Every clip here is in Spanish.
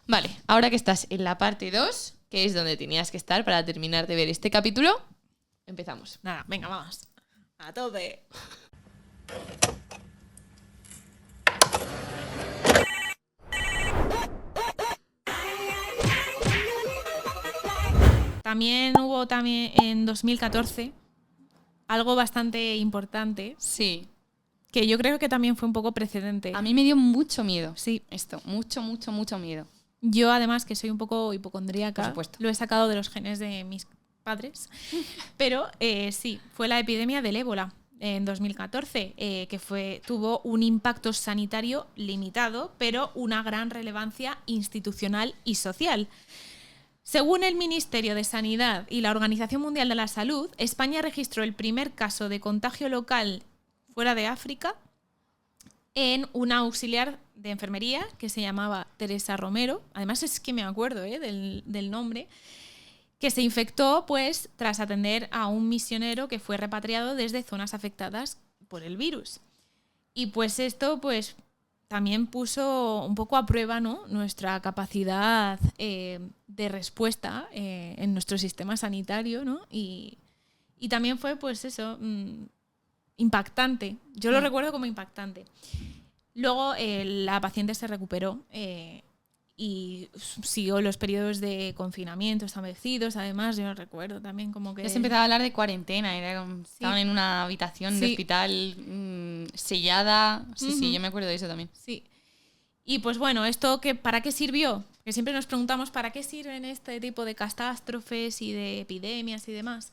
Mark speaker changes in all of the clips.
Speaker 1: Vale, ahora que estás en la parte 2, que es donde tenías que estar para terminar de ver este capítulo, empezamos.
Speaker 2: Nada, venga, vamos. A tope. También hubo en 2014 algo bastante importante
Speaker 1: Sí.
Speaker 2: que yo creo que también fue un poco precedente.
Speaker 1: A mí me dio mucho miedo.
Speaker 2: Sí.
Speaker 1: Esto, mucho miedo.
Speaker 2: Yo, además, que soy un poco hipocondríaca,
Speaker 1: Por supuesto.
Speaker 2: lo he sacado de los genes de mis padres. Pero sí, fue la epidemia del ébola en 2014, que tuvo un impacto sanitario limitado, pero una gran relevancia institucional y social. Según el Ministerio de Sanidad y la Organización Mundial de la Salud, España registró el primer caso de contagio local fuera de África en una auxiliar de enfermería que se llamaba Teresa Romero. Además es que me acuerdo del nombre, que se infectó pues tras atender a un misionero que fue repatriado desde zonas afectadas por el virus. Y pues esto pues también puso un poco a prueba, ¿no?, nuestra capacidad de respuesta en nuestro sistema sanitario, ¿no? Y también fue pues eso, impactante. Yo lo recuerdo como impactante. Luego la paciente se recuperó y siguió los periodos de confinamiento establecidos. Además, yo recuerdo también como que...
Speaker 1: Ya se empezaba a hablar de cuarentena, estaban en una habitación de hospital sellada. Sí, yo me acuerdo de eso también.
Speaker 2: Sí. Y pues bueno, ¿esto para qué sirvió? Que siempre nos preguntamos ¿para qué sirven este tipo de catástrofes y de epidemias y demás?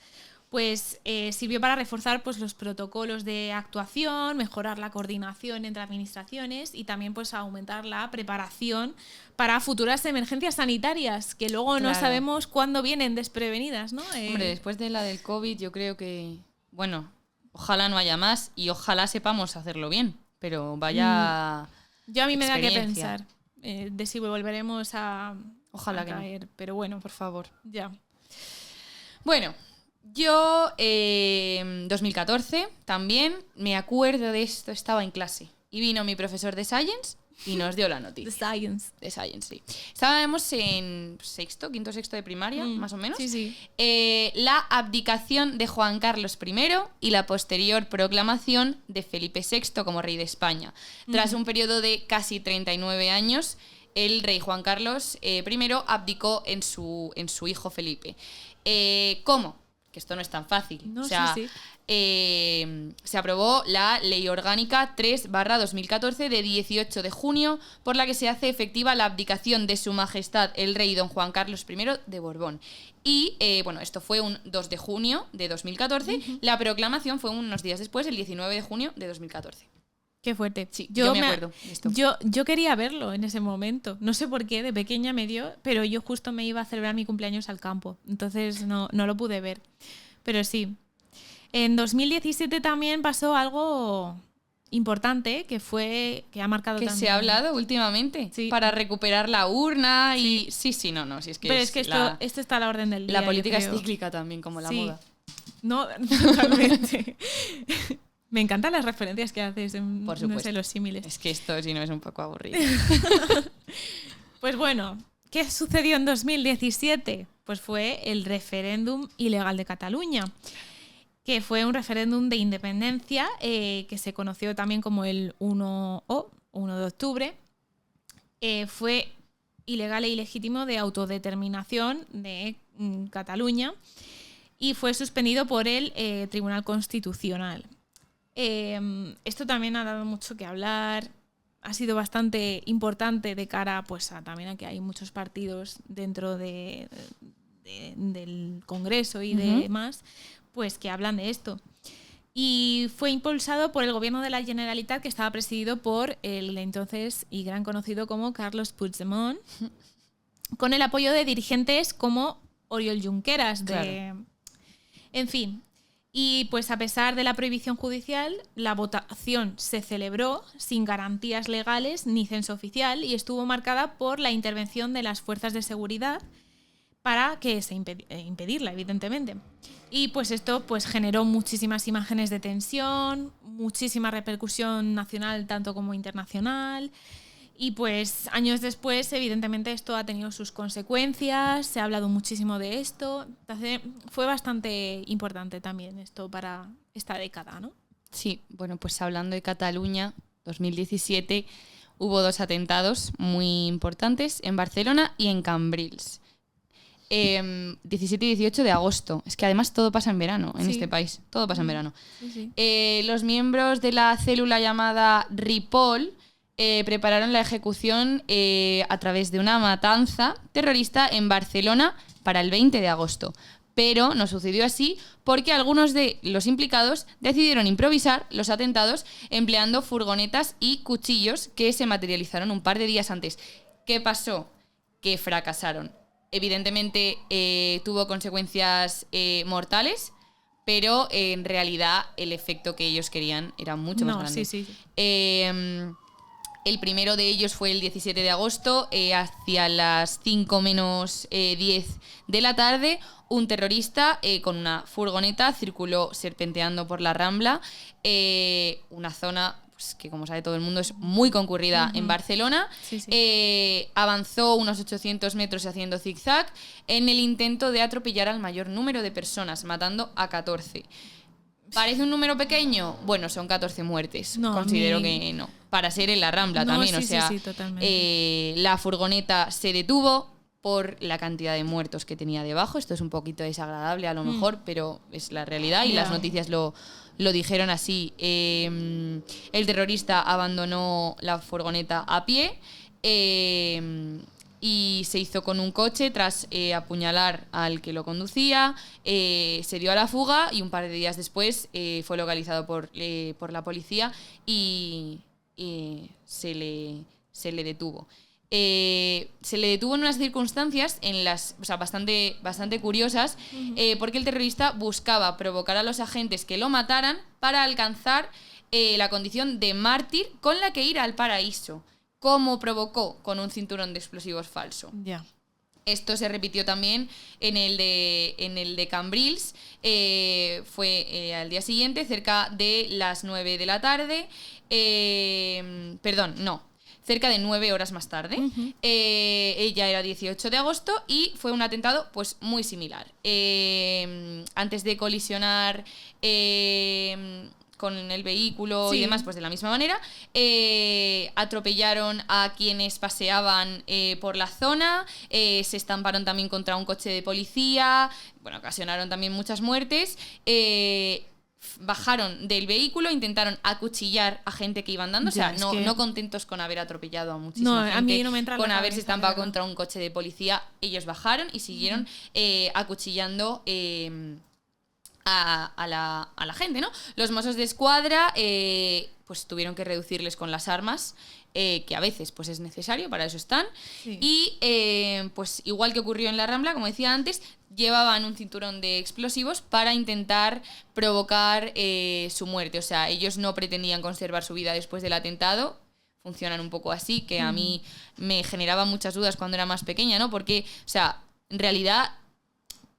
Speaker 2: Pues sirvió para reforzar pues, los protocolos de actuación, mejorar la coordinación entre administraciones y también pues, aumentar la preparación para futuras emergencias sanitarias, que luego no sabemos cuándo vienen desprevenidas, ¿no?
Speaker 1: Hombre, después de la del COVID yo creo que, bueno, ojalá no haya más y ojalá sepamos hacerlo bien, pero vaya
Speaker 2: Yo a mí me da que
Speaker 1: experiencia.
Speaker 2: pensar de si volveremos a
Speaker 1: caer,
Speaker 2: pero bueno,
Speaker 1: por favor.
Speaker 2: Ya.
Speaker 1: Bueno, yo 2014 también me acuerdo de esto, estaba en clase y vino mi profesor de Science y nos dio la noticia.
Speaker 2: De
Speaker 1: Science, sí. Estábamos en quinto, sexto de primaria, más o menos.
Speaker 2: Sí.
Speaker 1: La abdicación de Juan Carlos I y la posterior proclamación de Felipe VI como rey de España. Tras un periodo de casi 39 años, el rey Juan Carlos I abdicó en su hijo Felipe. ¿Cómo? Que esto no es tan fácil.
Speaker 2: No,
Speaker 1: Se aprobó la Ley Orgánica 3/2014 de 18 de junio, por la que se hace efectiva la abdicación de Su Majestad el Rey Don Juan Carlos I de Borbón. Y, esto fue un 2 de junio de 2014. La proclamación fue unos días después, el 19 de junio de 2014.
Speaker 2: Qué fuerte.
Speaker 1: Sí, yo me acuerdo de esto.
Speaker 2: Yo quería verlo en ese momento. No sé por qué, de pequeña me dio, pero yo justo me iba a celebrar mi cumpleaños al campo. Entonces no lo pude ver. Pero sí. En 2017 también pasó algo importante que ha marcado
Speaker 1: que
Speaker 2: también.
Speaker 1: Se ha hablado últimamente.
Speaker 2: Sí.
Speaker 1: Para recuperar la urna y... Sí, no. Si es que
Speaker 2: pero es que esto está a la orden del día.
Speaker 1: La política es cíclica también, como la moda.
Speaker 2: No, totalmente. Me encantan las referencias que haces en
Speaker 1: Por supuesto.
Speaker 2: No sé, los símiles.
Speaker 1: Es que esto, si no, es un poco aburrido.
Speaker 2: Pues bueno, ¿qué sucedió en 2017? Pues fue el referéndum ilegal de Cataluña, que fue un referéndum de independencia que se conoció también como el 1 de octubre. Fue ilegal e ilegítimo de autodeterminación de Cataluña y fue suspendido por el Tribunal Constitucional. Esto también ha dado mucho que hablar, ha sido bastante importante de cara pues, también a que hay muchos partidos dentro del Congreso y demás, pues que hablan de esto. Y fue impulsado por el gobierno de la Generalitat, que estaba presidido por el entonces y gran conocido como Carlos Puigdemont, con el apoyo de dirigentes como Oriol Junqueras.
Speaker 1: Claro.
Speaker 2: En fin. Y pues a pesar de la prohibición judicial, la votación se celebró sin garantías legales ni censo oficial y estuvo marcada por la intervención de las fuerzas de seguridad para impedirla, evidentemente. Y pues esto pues generó muchísimas imágenes de tensión, muchísima repercusión nacional tanto como internacional Y pues años después, evidentemente, esto ha tenido sus consecuencias, se ha hablado muchísimo de esto. Entonces, fue bastante importante también esto para esta década, ¿no?
Speaker 1: Sí, bueno, pues hablando de Cataluña, 2017 hubo 2 atentados muy importantes en Barcelona y en Cambrils. 17 y 18 de agosto. Es que además todo pasa en verano en este país. Todo pasa en verano.
Speaker 2: Sí.
Speaker 1: Los miembros de la célula llamada Ripoll prepararon la ejecución a través de una matanza terrorista en Barcelona para el 20 de agosto. Pero no sucedió así porque algunos de los implicados decidieron improvisar los atentados empleando furgonetas y cuchillos que se materializaron un par de días antes. ¿Qué pasó? Que fracasaron. Evidentemente tuvo consecuencias mortales, pero en realidad el efecto que ellos querían era mucho más grande.
Speaker 2: Sí.
Speaker 1: El primero de ellos fue el 17 de agosto, hacia las 5 menos 10 de la tarde. Un terrorista con una furgoneta circuló serpenteando por la Rambla, una zona pues, que, como sabe todo el mundo, es muy concurrida en Barcelona. Sí. Avanzó unos 800 metros haciendo zigzag en el intento de atropellar al mayor número de personas, matando a 14. ¿Parece un número pequeño? Bueno, son 14 muertes. No, considero que no. Para ser en la Rambla también, o sea, la furgoneta se detuvo por la cantidad de muertos que tenía debajo. Esto es un poquito desagradable a lo mejor, pero es la realidad y las noticias lo dijeron así. El terrorista abandonó la furgoneta a pie y se hizo con un coche tras apuñalar al que lo conducía, se dio a la fuga y un par de días después fue localizado por la policía y se le detuvo. Se le detuvo en unas circunstancias bastante curiosas, porque el terrorista buscaba provocar a los agentes que lo mataran para alcanzar la condición de mártir con la que ir al paraíso. ¿Cómo provocó? Con un cinturón de explosivos falso.
Speaker 2: Ya.
Speaker 1: Esto se repitió también en el de Cambrils. Fue al día siguiente, cerca de las 9 de la tarde. Cerca de 9 horas más tarde. Ella era 18 de agosto y fue un atentado pues muy similar. Antes de colisionar con el vehículo y demás, pues de la misma manera, atropellaron a quienes paseaban por la zona, se estamparon también contra un coche de policía, bueno, ocasionaron también muchas muertes. Bajaron del vehículo, intentaron acuchillar a gente que iba andando, no contentos con haber atropellado a muchísima gente,
Speaker 2: a mí no me entra
Speaker 1: con haberse estampado contra un coche de policía. Ellos bajaron y siguieron acuchillando a la gente, ¿no? Los Mossos de Escuadra pues tuvieron que reducirles con las armas, que a veces pues es necesario, para eso están. Sí. Y pues igual que ocurrió en la Rambla, como decía antes, llevaban un cinturón de explosivos para intentar provocar su muerte. O sea, ellos no pretendían conservar su vida después del atentado. Funcionan un poco así, que a mí me generaba muchas dudas cuando era más pequeña, ¿no? Porque, o sea, en realidad,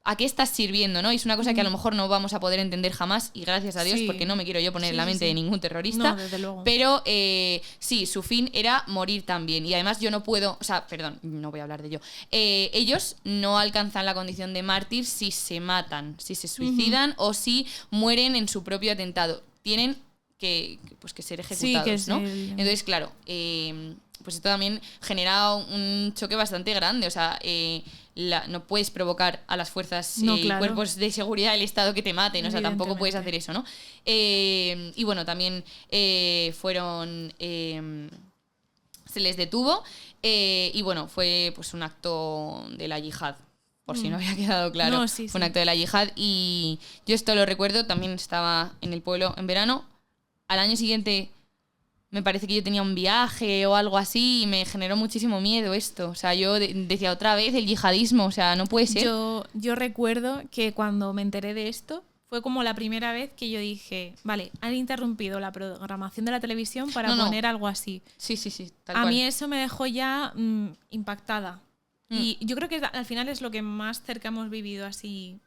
Speaker 1: ¿a qué estás sirviendo, no? Y es una cosa que a lo mejor no vamos a poder entender jamás, y gracias a Dios, porque no me quiero yo poner en la mente de ningún terrorista.
Speaker 2: No, desde luego.
Speaker 1: Pero sí, su fin era morir también. Y además yo no puedo, no voy a hablar de ello. Ellos no alcanzan la condición de mártir si se matan, si se suicidan o si mueren en su propio atentado. Tienen que ser ejecutados, ¿no? Entonces, claro, pues esto también genera un choque bastante grande. O sea, no puedes provocar a las fuerzas y cuerpos de seguridad del Estado que te maten. O sea, tampoco puedes hacer eso, ¿no? Y bueno, también fueron... se les detuvo y bueno, fue pues un acto de la yihad. Por si no había quedado claro. Fue un acto de la yihad y yo esto lo recuerdo. También estaba en el pueblo en verano. Al año siguiente me parece que yo tenía un viaje o algo así y me generó muchísimo miedo esto. O sea, yo decía otra vez el yihadismo, o sea, no puede ser.
Speaker 2: Yo recuerdo que cuando me enteré de esto fue como la primera vez que yo dije, vale, han interrumpido la programación de la televisión para poner algo así.
Speaker 1: Sí, tal cual.
Speaker 2: A mí eso me dejó ya impactada. Y yo creo que al final es lo que más cerca hemos vivido así,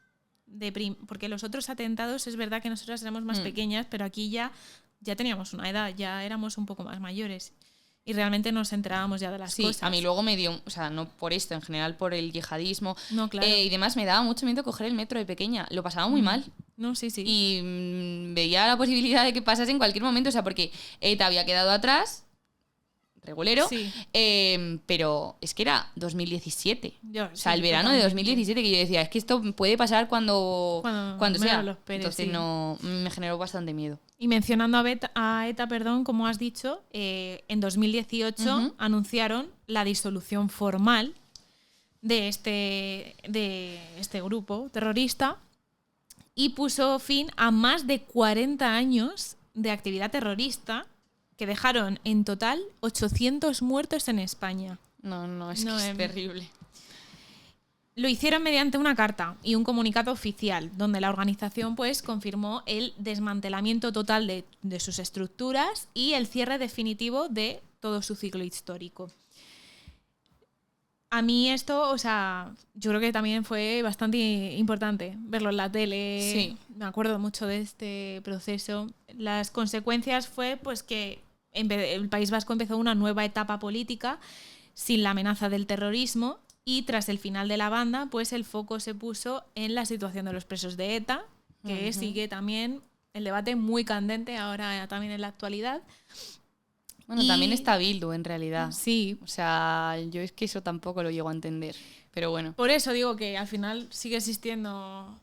Speaker 2: porque los otros atentados es verdad que nosotras éramos más pequeñas, pero aquí ya teníamos una edad, ya éramos un poco más mayores. y realmente nos enterábamos ya de las cosas.
Speaker 1: Sí, a mí luego me dio, o sea, no por esto, en general por el yihadismo
Speaker 2: No, claro.
Speaker 1: y demás, me daba mucho miedo coger el metro de pequeña, lo pasaba muy mal.
Speaker 2: No, sí.
Speaker 1: Y veía la posibilidad de que pasase en cualquier momento, o sea, porque ETA había quedado atrás, regulero,
Speaker 2: Sí.
Speaker 1: pero es que era 2017.
Speaker 2: Yo,
Speaker 1: O sea,
Speaker 2: sí,
Speaker 1: el verano de
Speaker 2: totalmente.
Speaker 1: 2017, que yo decía, es que esto puede pasar cuando
Speaker 2: Cuando
Speaker 1: sea.
Speaker 2: menos lo esperes,
Speaker 1: Entonces
Speaker 2: sí.
Speaker 1: no, me generó bastante miedo.
Speaker 2: Y mencionando a ETA, perdón, como has dicho, en 2018 anunciaron la disolución formal de este grupo terrorista y puso fin a más de 40 años de actividad terrorista que dejaron en total 800 muertos en España.
Speaker 1: No, es
Speaker 2: No,
Speaker 1: que es terrible.
Speaker 2: Lo hicieron mediante una carta y un comunicado oficial, donde la organización pues confirmó el desmantelamiento total de sus estructuras y el cierre definitivo de todo su ciclo histórico. A mí esto, o sea, yo creo que también fue bastante importante verlo en la tele.
Speaker 1: Sí.
Speaker 2: Me acuerdo mucho de este proceso. Las consecuencias fue pues que el País Vasco empezó una nueva etapa política sin la amenaza del terrorismo. Y tras el final de la banda, pues el foco se puso en la situación de los presos de ETA, que sigue también el debate muy candente ahora también en la actualidad.
Speaker 1: Bueno, también está Bildu, en realidad.
Speaker 2: Sí.
Speaker 1: O sea, yo es que eso tampoco lo llego a entender. Pero bueno.
Speaker 2: Por eso digo que al final sigue existiendo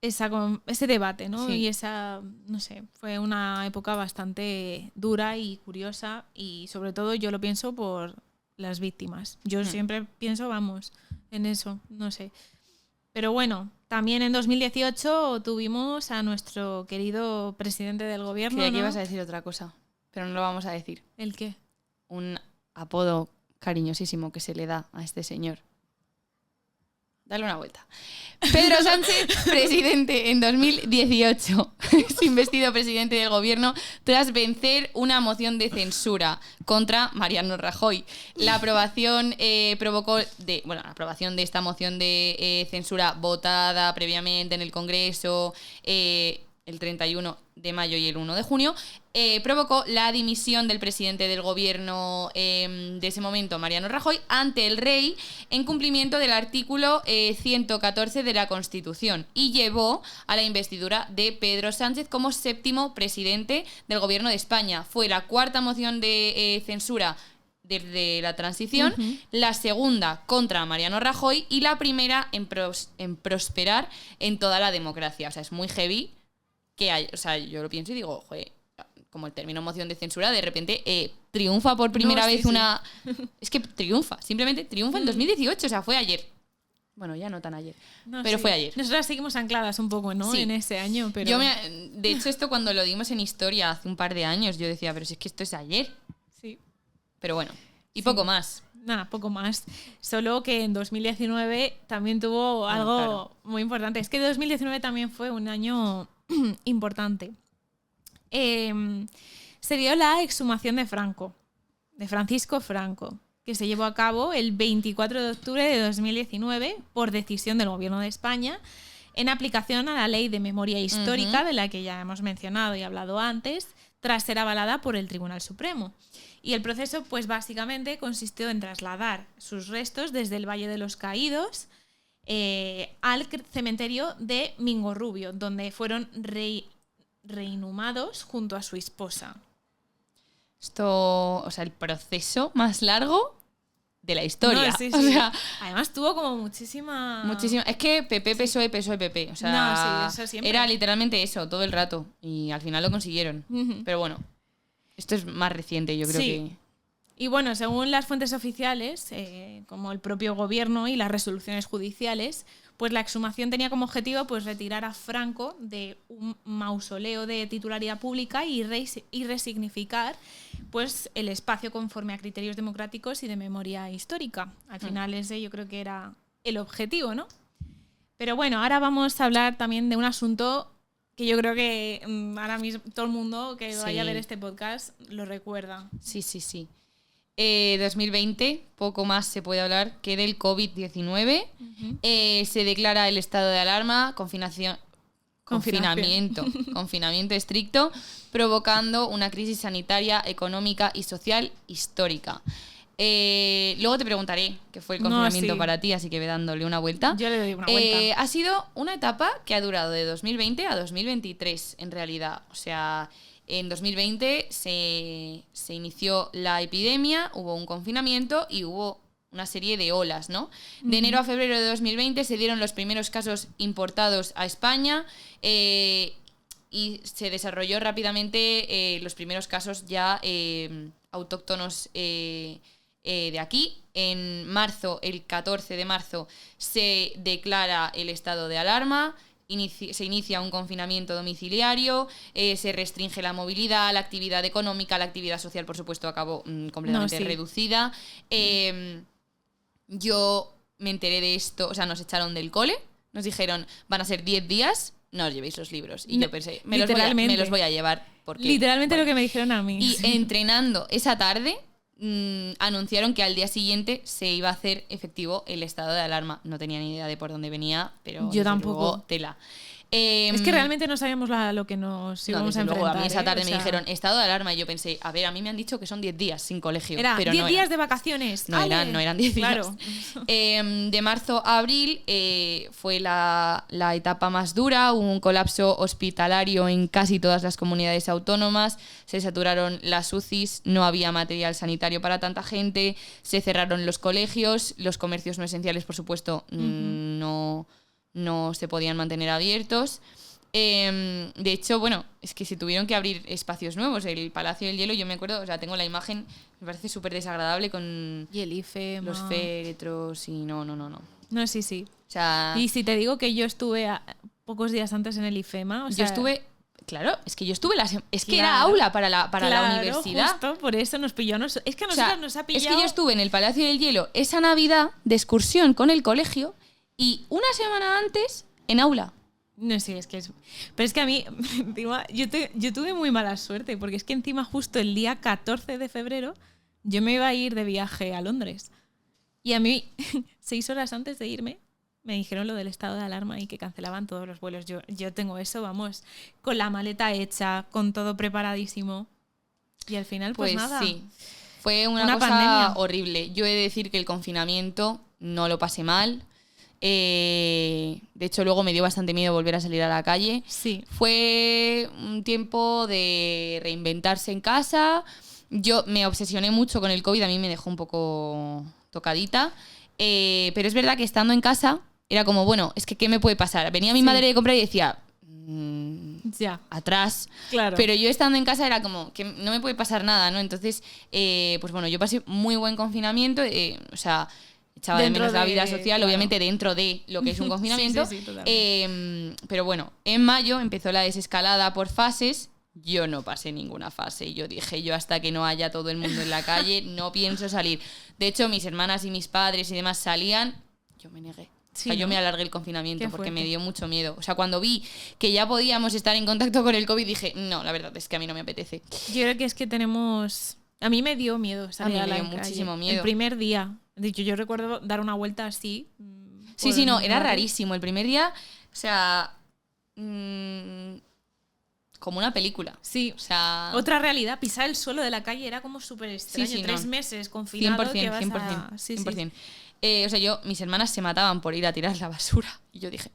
Speaker 2: ese debate, ¿no?
Speaker 1: Sí.
Speaker 2: Y esa, no sé, fue una época bastante dura y curiosa y sobre todo yo lo pienso por las víctimas. Yo siempre pienso, vamos, en eso, no sé. Pero bueno, también en 2018 tuvimos a nuestro querido presidente del gobierno,
Speaker 1: Creía
Speaker 2: ¿no?
Speaker 1: que ibas a decir otra cosa, pero no lo vamos a decir.
Speaker 2: ¿El qué?
Speaker 1: Un apodo cariñosísimo que se le da a este señor. Dale una vuelta. Pedro Sánchez, presidente en 2018, es investido presidente del gobierno tras vencer una moción de censura contra Mariano Rajoy. La aprobación provocó la aprobación de esta moción de censura votada previamente en el Congreso el 31 de mayo y el 1 de junio, provocó la dimisión del presidente del gobierno de ese momento, Mariano Rajoy, ante el rey en cumplimiento del artículo 114 de la Constitución y llevó a la investidura de Pedro Sánchez como séptimo presidente del gobierno de España. Fue la cuarta moción de censura desde la transición, la segunda contra Mariano Rajoy y la primera en prosperar en toda la democracia. O sea, es muy heavy que hay, o sea, yo lo pienso y digo, joder, como el término moción de censura, de repente triunfa por primera vez una... Es que triunfa, simplemente triunfa en 2018, o sea, fue ayer. Bueno, ya no tan ayer, pero fue ayer.
Speaker 2: Nosotras seguimos ancladas un poco, ¿no?
Speaker 1: Sí.
Speaker 2: En ese año, pero...
Speaker 1: De hecho, esto cuando lo dimos en historia hace un par de años, yo decía, pero si es que esto es ayer.
Speaker 2: Sí.
Speaker 1: Pero bueno, y poco más.
Speaker 2: Nada, poco más. Solo que en 2019 también tuvo algo muy importante. Es que 2019 también fue un año importante. Se dio la exhumación de Franco, de Francisco Franco, que se llevó a cabo el 24 de octubre de 2019 por decisión del Gobierno de España en aplicación a la Ley de Memoria Histórica, de la que ya hemos mencionado y hablado antes, tras ser avalada por el Tribunal Supremo. Y el proceso, pues básicamente consistió en trasladar sus restos desde el Valle de los Caídos al cementerio de Mingorrubio, donde fueron reinhumados junto a su esposa.
Speaker 1: Esto, o sea, el proceso más largo de la historia.
Speaker 2: No, sí.
Speaker 1: O sea,
Speaker 2: además tuvo como muchísima...
Speaker 1: Es que PP, PSOE, PSOE, PP. O sea,
Speaker 2: eso siempre.
Speaker 1: era literalmente eso, todo el rato. Y al final lo consiguieron. Pero bueno, esto es más reciente, yo creo que...
Speaker 2: Y bueno, según las fuentes oficiales, como el propio gobierno y las resoluciones judiciales, pues la exhumación tenía como objetivo pues retirar a Franco de un mausoleo de titularidad pública y resignificar pues el espacio conforme a criterios democráticos y de memoria histórica. Al final ese yo creo que era el objetivo, ¿no? Pero bueno, ahora vamos a hablar también de un asunto que yo creo que ahora mismo todo el mundo que vaya a ver este podcast lo recuerda.
Speaker 1: Sí. 2020, poco más se puede hablar que del COVID-19. Se declara el estado de alarma, confinamiento estricto, provocando una crisis sanitaria, económica y social histórica. Luego te preguntaré qué fue el confinamiento para ti, así que ve dándole una vuelta.
Speaker 2: Yo le doy una vuelta.
Speaker 1: Ha sido una etapa que ha durado de 2020 a 2023, en realidad. O sea, en 2020 se inició la epidemia, hubo un confinamiento y hubo una serie de olas, ¿no? De enero a febrero de 2020 se dieron los primeros casos importados a España y se desarrolló rápidamente los primeros casos ya autóctonos de aquí. En marzo, el 14 de marzo, se declara el estado de alarma, se inicia un confinamiento domiciliario, se restringe la movilidad, la actividad económica, la actividad social, por supuesto, acabó completamente reducida. Yo me enteré de esto, o sea, nos echaron del cole, nos dijeron, van a ser 10 días, no os llevéis los libros. Y yo pensé, me los voy a llevar. Porque,
Speaker 2: literalmente lo que me dijeron a mí.
Speaker 1: Y entrenando esa tarde, anunciaron que al día siguiente se iba a hacer efectivo el estado de alarma. No tenía ni idea de por dónde venía, pero
Speaker 2: yo tampoco.
Speaker 1: Luego, tela.
Speaker 2: Es que realmente no sabíamos lo que nos íbamos a enfrentar.
Speaker 1: Luego, a mí esa tarde me dijeron estado de alarma y yo pensé, a ver, a mí me han dicho que son 10 días sin colegio.
Speaker 2: Era
Speaker 1: pero
Speaker 2: 10 días de vacaciones.
Speaker 1: No eran 10 días.
Speaker 2: Claro.
Speaker 1: De marzo a abril fue la etapa más dura. Hubo un colapso hospitalario en casi todas las comunidades autónomas. Se saturaron las UCIs, no había material sanitario para tanta gente, se cerraron los colegios, los comercios no esenciales, por supuesto, no se podían mantener abiertos. De hecho, bueno, es que se tuvieron que abrir espacios nuevos. El Palacio del Hielo, yo me acuerdo, o sea, tengo la imagen, me parece súper desagradable con
Speaker 2: y el IFEMA,
Speaker 1: los féretros y no.
Speaker 2: No, sí.
Speaker 1: O sea,
Speaker 2: y si te digo que yo estuve pocos días antes en el IFEMA, o sea,
Speaker 1: yo estuve... Claro, es que yo estuve que era aula para la universidad.
Speaker 2: Justo por eso nos pilló. Es que a nosotros nos ha pillado.
Speaker 1: Es que yo estuve en el Palacio del Hielo esa Navidad de excursión con el colegio y una semana antes en aula.
Speaker 2: No sé, pero es que a mí, encima, yo tuve muy mala suerte, porque es que encima justo el día 14 de febrero yo me iba a ir de viaje a Londres. Y a mí, 6 horas antes de irme, me dijeron lo del estado de alarma y que cancelaban todos los vuelos. Yo tengo eso, vamos, con la maleta hecha, con todo preparadísimo. Y al final, pues nada.
Speaker 1: Sí, fue una cosa pandemia horrible. Yo he de decir que el confinamiento no lo pasé mal. De hecho, luego me dio bastante miedo volver a salir a la calle.
Speaker 2: Sí.
Speaker 1: Fue un tiempo de reinventarse en casa. Yo me obsesioné mucho con el COVID, a mí me dejó un poco tocadita. Pero es verdad que estando en casa era como, bueno, es que ¿qué me puede pasar? Venía mi madre de comprar y decía,
Speaker 2: ya,
Speaker 1: atrás.
Speaker 2: Claro.
Speaker 1: Pero yo estando en casa era como, que no me puede pasar nada, ¿no? Entonces, pues bueno, yo pasé muy buen confinamiento, o sea, echaba de menos la vida social, claro, obviamente dentro de lo que es un confinamiento.
Speaker 2: Sí,
Speaker 1: pero bueno, en mayo empezó la desescalada por fases. Yo no pasé ninguna fase. Yo dije, yo hasta que no haya todo el mundo en la calle, no pienso salir. De hecho, mis hermanas y mis padres y demás salían, yo me negué.
Speaker 2: Sí,
Speaker 1: o sea, yo me alargué el confinamiento porque me dio mucho miedo. O sea, cuando vi que ya podíamos estar en contacto con el COVID, dije, no, la verdad es que a mí no me apetece.
Speaker 2: Yo creo que es que tenemos... A mí me dio miedo salir a la calle.
Speaker 1: Muchísimo miedo.
Speaker 2: El primer día. De hecho, yo recuerdo dar una vuelta así.
Speaker 1: Sí, no, era rarísimo. El primer día, o sea... como una película.
Speaker 2: Sí,
Speaker 1: o sea...
Speaker 2: Otra realidad. Pisar el suelo de la calle era como súper extraño.
Speaker 1: Sí,
Speaker 2: 3 meses confinado.
Speaker 1: 100%.
Speaker 2: Sí.
Speaker 1: O sea, mis hermanas se mataban por ir a tirar la basura. Y yo dije...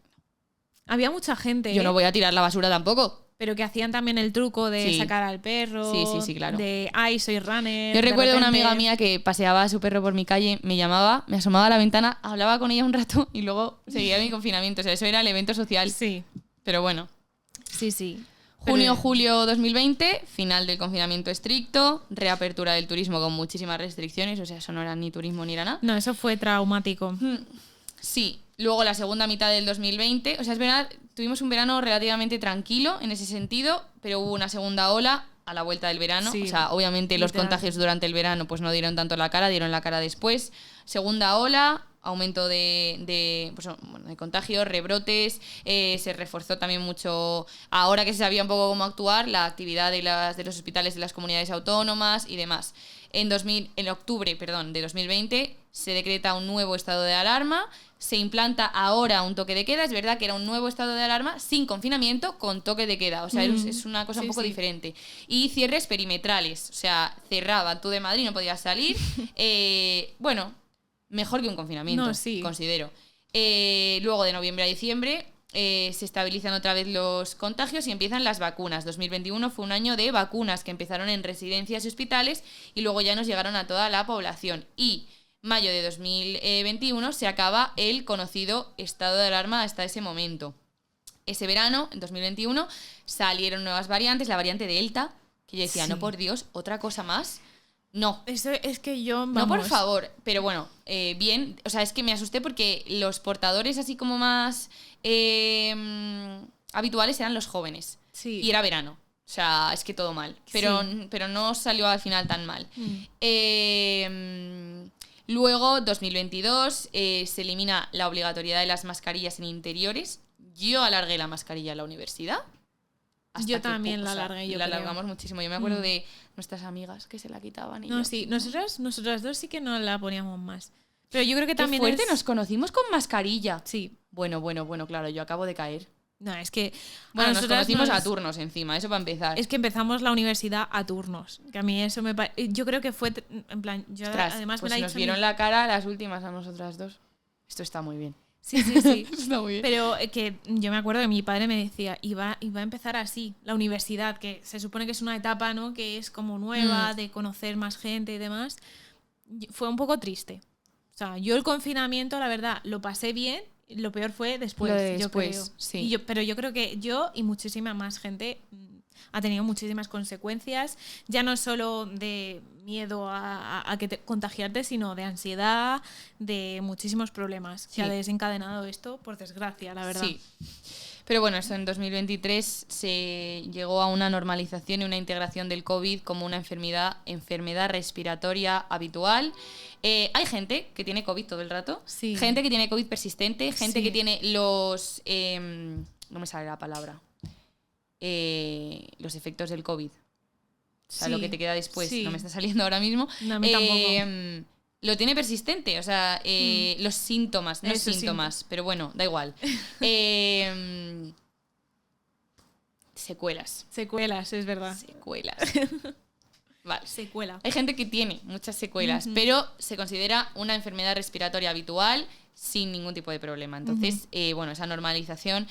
Speaker 2: Había mucha gente.
Speaker 1: Yo no voy a tirar la basura tampoco.
Speaker 2: Pero que hacían también el truco de sacar al perro.
Speaker 1: Sí, claro.
Speaker 2: De, ay, soy runner.
Speaker 1: Yo recuerdo una amiga mía que paseaba a su perro por mi calle, me llamaba, me asomaba a la ventana, hablaba con ella un rato y luego seguía mi confinamiento. O sea, eso era el evento social.
Speaker 2: Sí.
Speaker 1: Pero bueno.
Speaker 2: Sí.
Speaker 1: Junio-julio 2020, final del confinamiento estricto, reapertura del turismo con muchísimas restricciones. O sea, eso no era ni turismo ni era nada.
Speaker 2: No, eso fue traumático.
Speaker 1: Sí. Luego la segunda mitad del 2020, o sea, es verdad, tuvimos un verano relativamente tranquilo en ese sentido, pero hubo una segunda ola a la vuelta del verano.
Speaker 2: Sí,
Speaker 1: o sea, obviamente los contagios durante el verano pues no dieron tanto la cara, dieron la cara después. Segunda ola, aumento de contagios, rebrotes, se reforzó también mucho, ahora que se sabía un poco cómo actuar, la actividad de los hospitales de las comunidades autónomas y demás. En octubre de 2020 se decreta un nuevo estado de alarma, se implanta ahora un toque de queda. Es verdad que era un nuevo estado de alarma sin confinamiento, con toque de queda. O sea, es una cosa un poco diferente. Y cierres perimetrales. O sea, cerraba tú de Madrid, no podías salir. Bueno, mejor que un confinamiento, considero. Luego, de noviembre a diciembre, se estabilizan otra vez los contagios y empiezan las vacunas. 2021 fue un año de vacunas que empezaron en residencias y hospitales y luego ya nos llegaron a toda la población. Y mayo de 2021 se acaba el conocido estado de alarma hasta ese momento. Ese verano, en 2021, salieron nuevas variantes, la variante Delta, que yo decía, no por Dios, otra cosa más. No.
Speaker 2: Eso es que yo... Vamos.
Speaker 1: No, por favor. Pero bueno, bien. O sea, es que me asusté porque los portadores así como más habituales eran los jóvenes. Sí. Y era verano. O sea, es que todo mal. Pero no salió al final tan mal. Luego, 2022, se elimina la obligatoriedad de las mascarillas en interiores. Yo alargué la mascarilla en la universidad.
Speaker 2: Yo también la alargué.
Speaker 1: La alargamos muchísimo. Yo me acuerdo de nuestras amigas que se la quitaban. Y
Speaker 2: sí, nosotras dos sí que no la poníamos más. Pero yo creo que también
Speaker 1: fuerte, nos conocimos con mascarilla.
Speaker 2: Sí.
Speaker 1: Bueno, claro, yo acabo de caer.
Speaker 2: No, es que...
Speaker 1: Bueno, nos conocimos a turnos encima, eso para empezar.
Speaker 2: Es que empezamos la universidad a turnos. Que a mí eso me parece... Yo creo que fue... En plan, yo
Speaker 1: Ostras,
Speaker 2: además
Speaker 1: pues
Speaker 2: me la
Speaker 1: nos vieron la cara las últimas a nosotras dos. Esto está muy bien.
Speaker 2: Sí.
Speaker 1: Está muy bien.
Speaker 2: Pero que yo me acuerdo que mi padre me decía, iba a empezar así, la universidad, que se supone que es una etapa, ¿no? Que es como nueva, de conocer más gente y demás. Fue un poco triste. O sea, yo el confinamiento, la verdad, lo pasé bien. Lo peor fue después, yo creo.
Speaker 1: Sí.
Speaker 2: Pero yo creo que yo y muchísima más gente ha tenido muchísimas consecuencias, ya no solo de miedo a contagiarte, sino de ansiedad, de muchísimos problemas que ha desencadenado esto, por desgracia, la verdad.
Speaker 1: Sí. Pero bueno, eso en 2023 se llegó a una normalización y una integración del COVID como una enfermedad respiratoria habitual. Hay gente que tiene COVID todo el rato, gente que tiene COVID persistente, gente que tiene los... no me sale la palabra. Los efectos del COVID. O sea, lo que te queda después. No me está saliendo ahora mismo.
Speaker 2: No, a mí tampoco.
Speaker 1: Lo tiene persistente, o sea, los síntomas, no síntomas, pero bueno, da igual. Secuelas.
Speaker 2: Secuelas, es verdad.
Speaker 1: Secuelas. Vale.
Speaker 2: Secuela.
Speaker 1: Hay gente que tiene muchas secuelas, pero se considera una enfermedad respiratoria habitual sin ningún tipo de problema. Entonces, bueno, esa normalización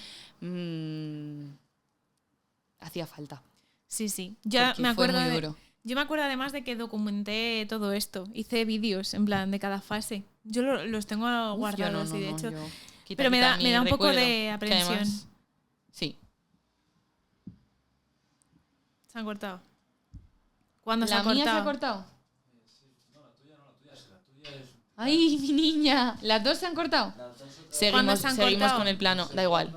Speaker 1: hacía falta.
Speaker 2: Sí. Yo me acuerdo además de que documenté todo esto. Hice vídeos, en plan, de cada fase. Yo los tengo guardados, de hecho. Pero me da un poco de aprensión.
Speaker 1: Además, sí.
Speaker 2: ¿Se han cortado? ¿Cuándo se ha cortado?
Speaker 1: ¿La mía se ha cortado? No, la tuya no, la tuya es... ¡Ay, mi niña! ¿Las dos se han cortado? Seguimos con el plano, da igual.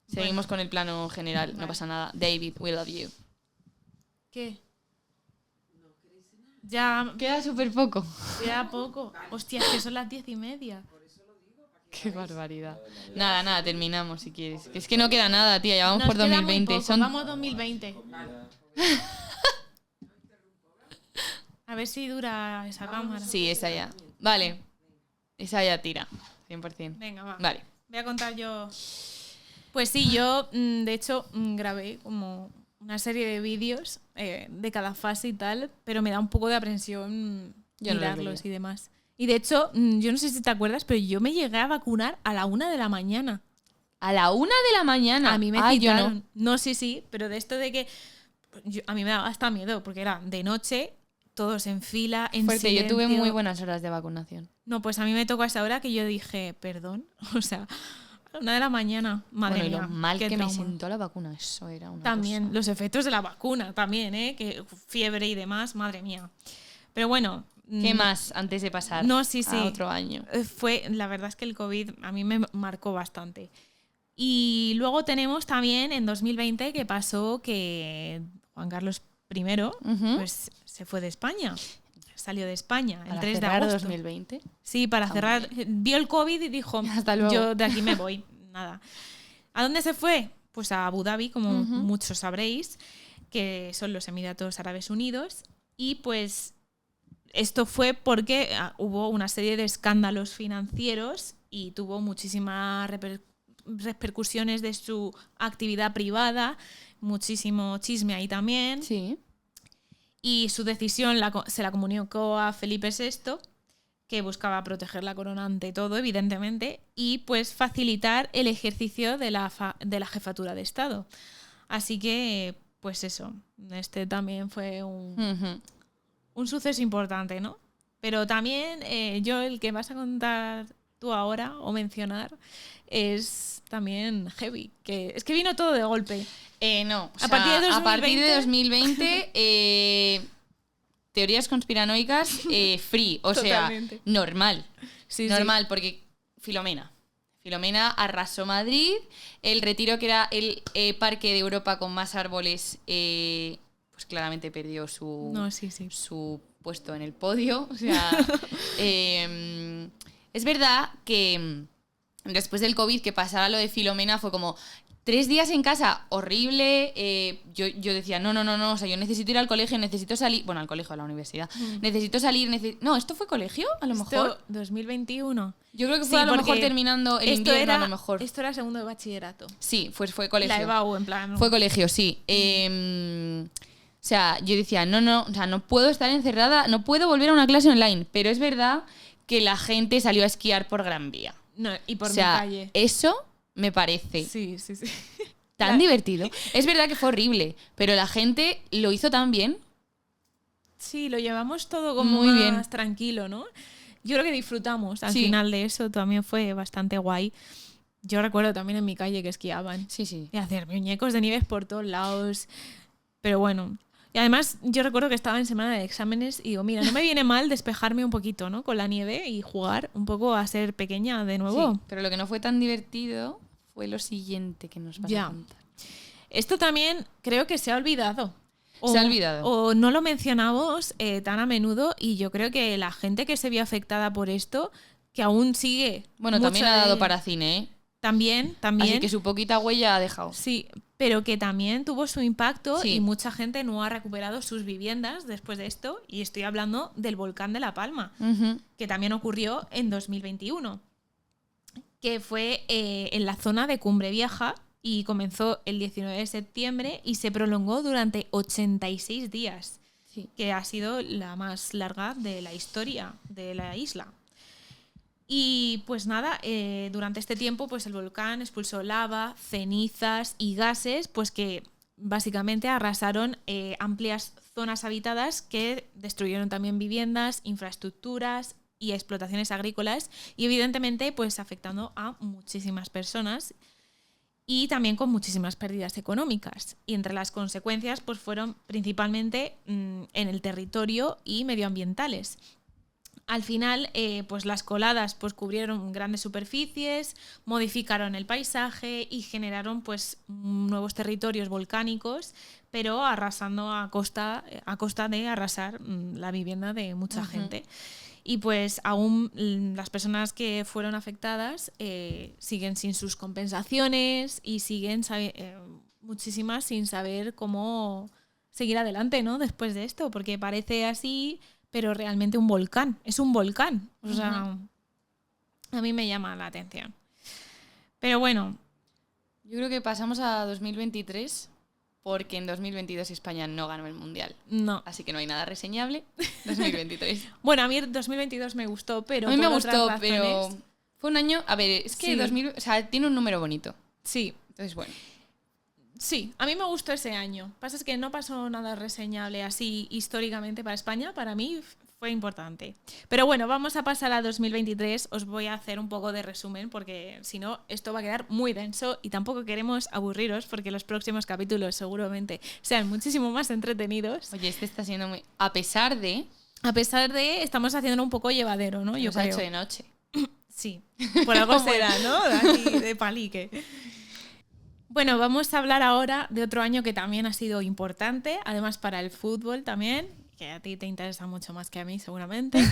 Speaker 1: Seguimos con el plano general, no pasa nada. David, we love you.
Speaker 2: ¿Qué? Ya
Speaker 1: queda súper poco.
Speaker 2: Queda poco. Hostia, es que son las 10:30.
Speaker 1: Qué barbaridad. Nada, terminamos si quieres. Es que no queda nada, tía, ya vamos por 2020.
Speaker 2: Vamos 2020. A ver si dura esa cámara.
Speaker 1: Sí, esa ya. Vale. Esa ya tira. 100%.
Speaker 2: Venga, va.
Speaker 1: Vale.
Speaker 2: Voy a contar yo. Pues sí, yo de hecho grabé como una serie de vídeos de cada fase y tal, pero me da un poco de aprensión mirarlos y demás. Y de hecho, yo no sé si te acuerdas, pero yo me llegué a vacunar a la 1 de la mañana.
Speaker 1: ¿A la 1 de la mañana?
Speaker 2: A mí me citaron. No, sí, pero de esto de que... a mí me daba hasta miedo, porque era de noche, todos en fila, en
Speaker 1: fuerte,
Speaker 2: silencio.
Speaker 1: Yo tuve muy buenas horas de vacunación.
Speaker 2: No, pues a mí me tocó a esa hora que yo dije, perdón, o sea... 1 de la mañana, madre mía.
Speaker 1: Y lo mal que me sentó la vacuna, eso era una
Speaker 2: también,
Speaker 1: cosa.
Speaker 2: Los efectos de la vacuna, también, que fiebre y demás, madre mía. Pero bueno...
Speaker 1: ¿Qué más antes de pasar a otro año?
Speaker 2: La verdad es que el COVID a mí me marcó bastante. Y luego tenemos también en 2020 que pasó que Juan Carlos I pues, se fue de España. salió de España, el
Speaker 1: Para
Speaker 2: 3 de
Speaker 1: cerrar
Speaker 2: agosto.
Speaker 1: 2020.
Speaker 2: Sí, para
Speaker 1: Está muy
Speaker 2: cerrar. Vio el COVID y dijo,
Speaker 1: Hasta luego.
Speaker 2: yo de aquí me voy. Nada. ¿A dónde se fue? Pues a Abu Dhabi, como muchos sabréis, que son los Emiratos Árabes Unidos. Y pues esto fue porque hubo una serie de escándalos financieros y tuvo muchísimas repercusiones de su actividad privada, muchísimo chisme ahí también.
Speaker 1: Sí.
Speaker 2: Y su decisión se la comunicó a Felipe VI, que buscaba proteger la corona ante todo, evidentemente, y pues facilitar el ejercicio de la jefatura de Estado. Así que, pues eso, este también fue un suceso importante, ¿no? Pero también yo el que vas a contar tú ahora o mencionar es también heavy, que es que vino todo de golpe.
Speaker 1: No,
Speaker 2: A partir de 2020,
Speaker 1: a partir de 2020 teorías conspiranoicas free, o
Speaker 2: Totalmente.
Speaker 1: sea, normal.
Speaker 2: Sí,
Speaker 1: Normal, porque Filomena arrasó Madrid, el Retiro, que era el parque de Europa con más árboles, pues claramente perdió su puesto en el podio. O sea, es verdad que después del COVID, que pasara lo de Filomena, fue como 3 días en casa, horrible. Yo decía, no, o sea, yo necesito ir al colegio, necesito salir. Bueno, al colegio, a la universidad. Necesito salir. No, ¿esto fue colegio? A lo mejor.
Speaker 2: 2021.
Speaker 1: Yo creo que fue a lo mejor terminando el invierno, a lo mejor.
Speaker 2: Esto era segundo de bachillerato.
Speaker 1: Sí, fue colegio.
Speaker 2: La EBAU, en plan.
Speaker 1: Fue colegio, sí. O sea, yo decía, no, o sea, no puedo estar encerrada, no puedo volver a una clase online. Pero es verdad que la gente salió a esquiar por Gran Vía.
Speaker 2: No, y por
Speaker 1: o sea,
Speaker 2: mi calle.
Speaker 1: Eso me parece tan divertido. Es verdad que fue horrible, pero la gente lo hizo tan bien.
Speaker 2: Sí, lo llevamos todo como
Speaker 1: muy
Speaker 2: más
Speaker 1: bien,
Speaker 2: tranquilo, ¿no? Yo creo que disfrutamos al final de eso, también fue bastante guay. Yo recuerdo también en mi calle que esquiaban.
Speaker 1: Sí.
Speaker 2: Y hacer muñecos de nieves por todos lados. Pero bueno. Y además yo recuerdo que estaba en semana de exámenes y digo, mira, no me viene mal despejarme un poquito, ¿no? Con la nieve y jugar un poco a ser pequeña de nuevo.
Speaker 1: Sí, pero lo que no fue tan divertido fue lo siguiente que nos vas a contar.
Speaker 2: Esto también creo que se ha olvidado.
Speaker 1: Se ha olvidado.
Speaker 2: O no lo mencionamos tan a menudo y yo creo que la gente que se vio afectada por esto, que aún sigue...
Speaker 1: Bueno, también ha dado para cine, ¿eh?
Speaker 2: También.
Speaker 1: Así que su poquita huella ha dejado.
Speaker 2: Sí, pero que también tuvo su impacto y mucha gente no ha recuperado sus viviendas después de esto. Y estoy hablando del volcán de La Palma, que también ocurrió en 2021, que fue en la zona de Cumbre Vieja y comenzó el 19 de septiembre y se prolongó durante 86 días, que ha sido la más larga de la historia de la isla. Y pues nada, durante este tiempo pues el volcán expulsó lava, cenizas y gases pues que básicamente arrasaron amplias zonas habitadas que destruyeron también viviendas, infraestructuras y explotaciones agrícolas y evidentemente pues afectando a muchísimas personas y también con muchísimas pérdidas económicas. Y entre las consecuencias pues fueron principalmente en el territorio y medioambientales. Al final, pues las coladas pues, cubrieron grandes superficies, modificaron el paisaje y generaron pues, nuevos territorios volcánicos, pero arrasando a costa de arrasar la vivienda de mucha gente. Y pues aún las personas que fueron afectadas siguen sin sus compensaciones y siguen muchísimas sin saber cómo seguir adelante, ¿no? Después de esto, porque parece así... pero realmente un volcán. Es un volcán. O sea, a mí me llama la atención. Pero bueno.
Speaker 1: Yo creo que pasamos a 2023 porque en 2022 España no ganó el Mundial.
Speaker 2: No.
Speaker 1: Así que no hay nada reseñable. 2023.
Speaker 2: Bueno, a mí 2022 me gustó, pero...
Speaker 1: A mí me gustó, pero fue un año... A ver, es que 2000, o sea, tiene un número bonito.
Speaker 2: Sí.
Speaker 1: Entonces, bueno.
Speaker 2: Sí, a mí me gustó ese año. Pasa es que no pasó nada reseñable así históricamente para España. Para mí fue importante. Pero bueno, vamos a pasar a 2023. Os voy a hacer un poco de resumen porque si no, esto va a quedar muy denso y tampoco queremos aburriros porque los próximos capítulos seguramente sean muchísimo más entretenidos.
Speaker 1: Oye, este está siendo muy... A pesar de,
Speaker 2: estamos haciéndolo un poco llevadero, ¿no? Yo
Speaker 1: creo.
Speaker 2: creo.
Speaker 1: Hecho de noche.
Speaker 2: Sí, por algo será, ¿no? Aquí de palique. Bueno, vamos a hablar ahora de otro año que también ha sido importante, además para el fútbol también, que a ti te interesa mucho más que a mí seguramente.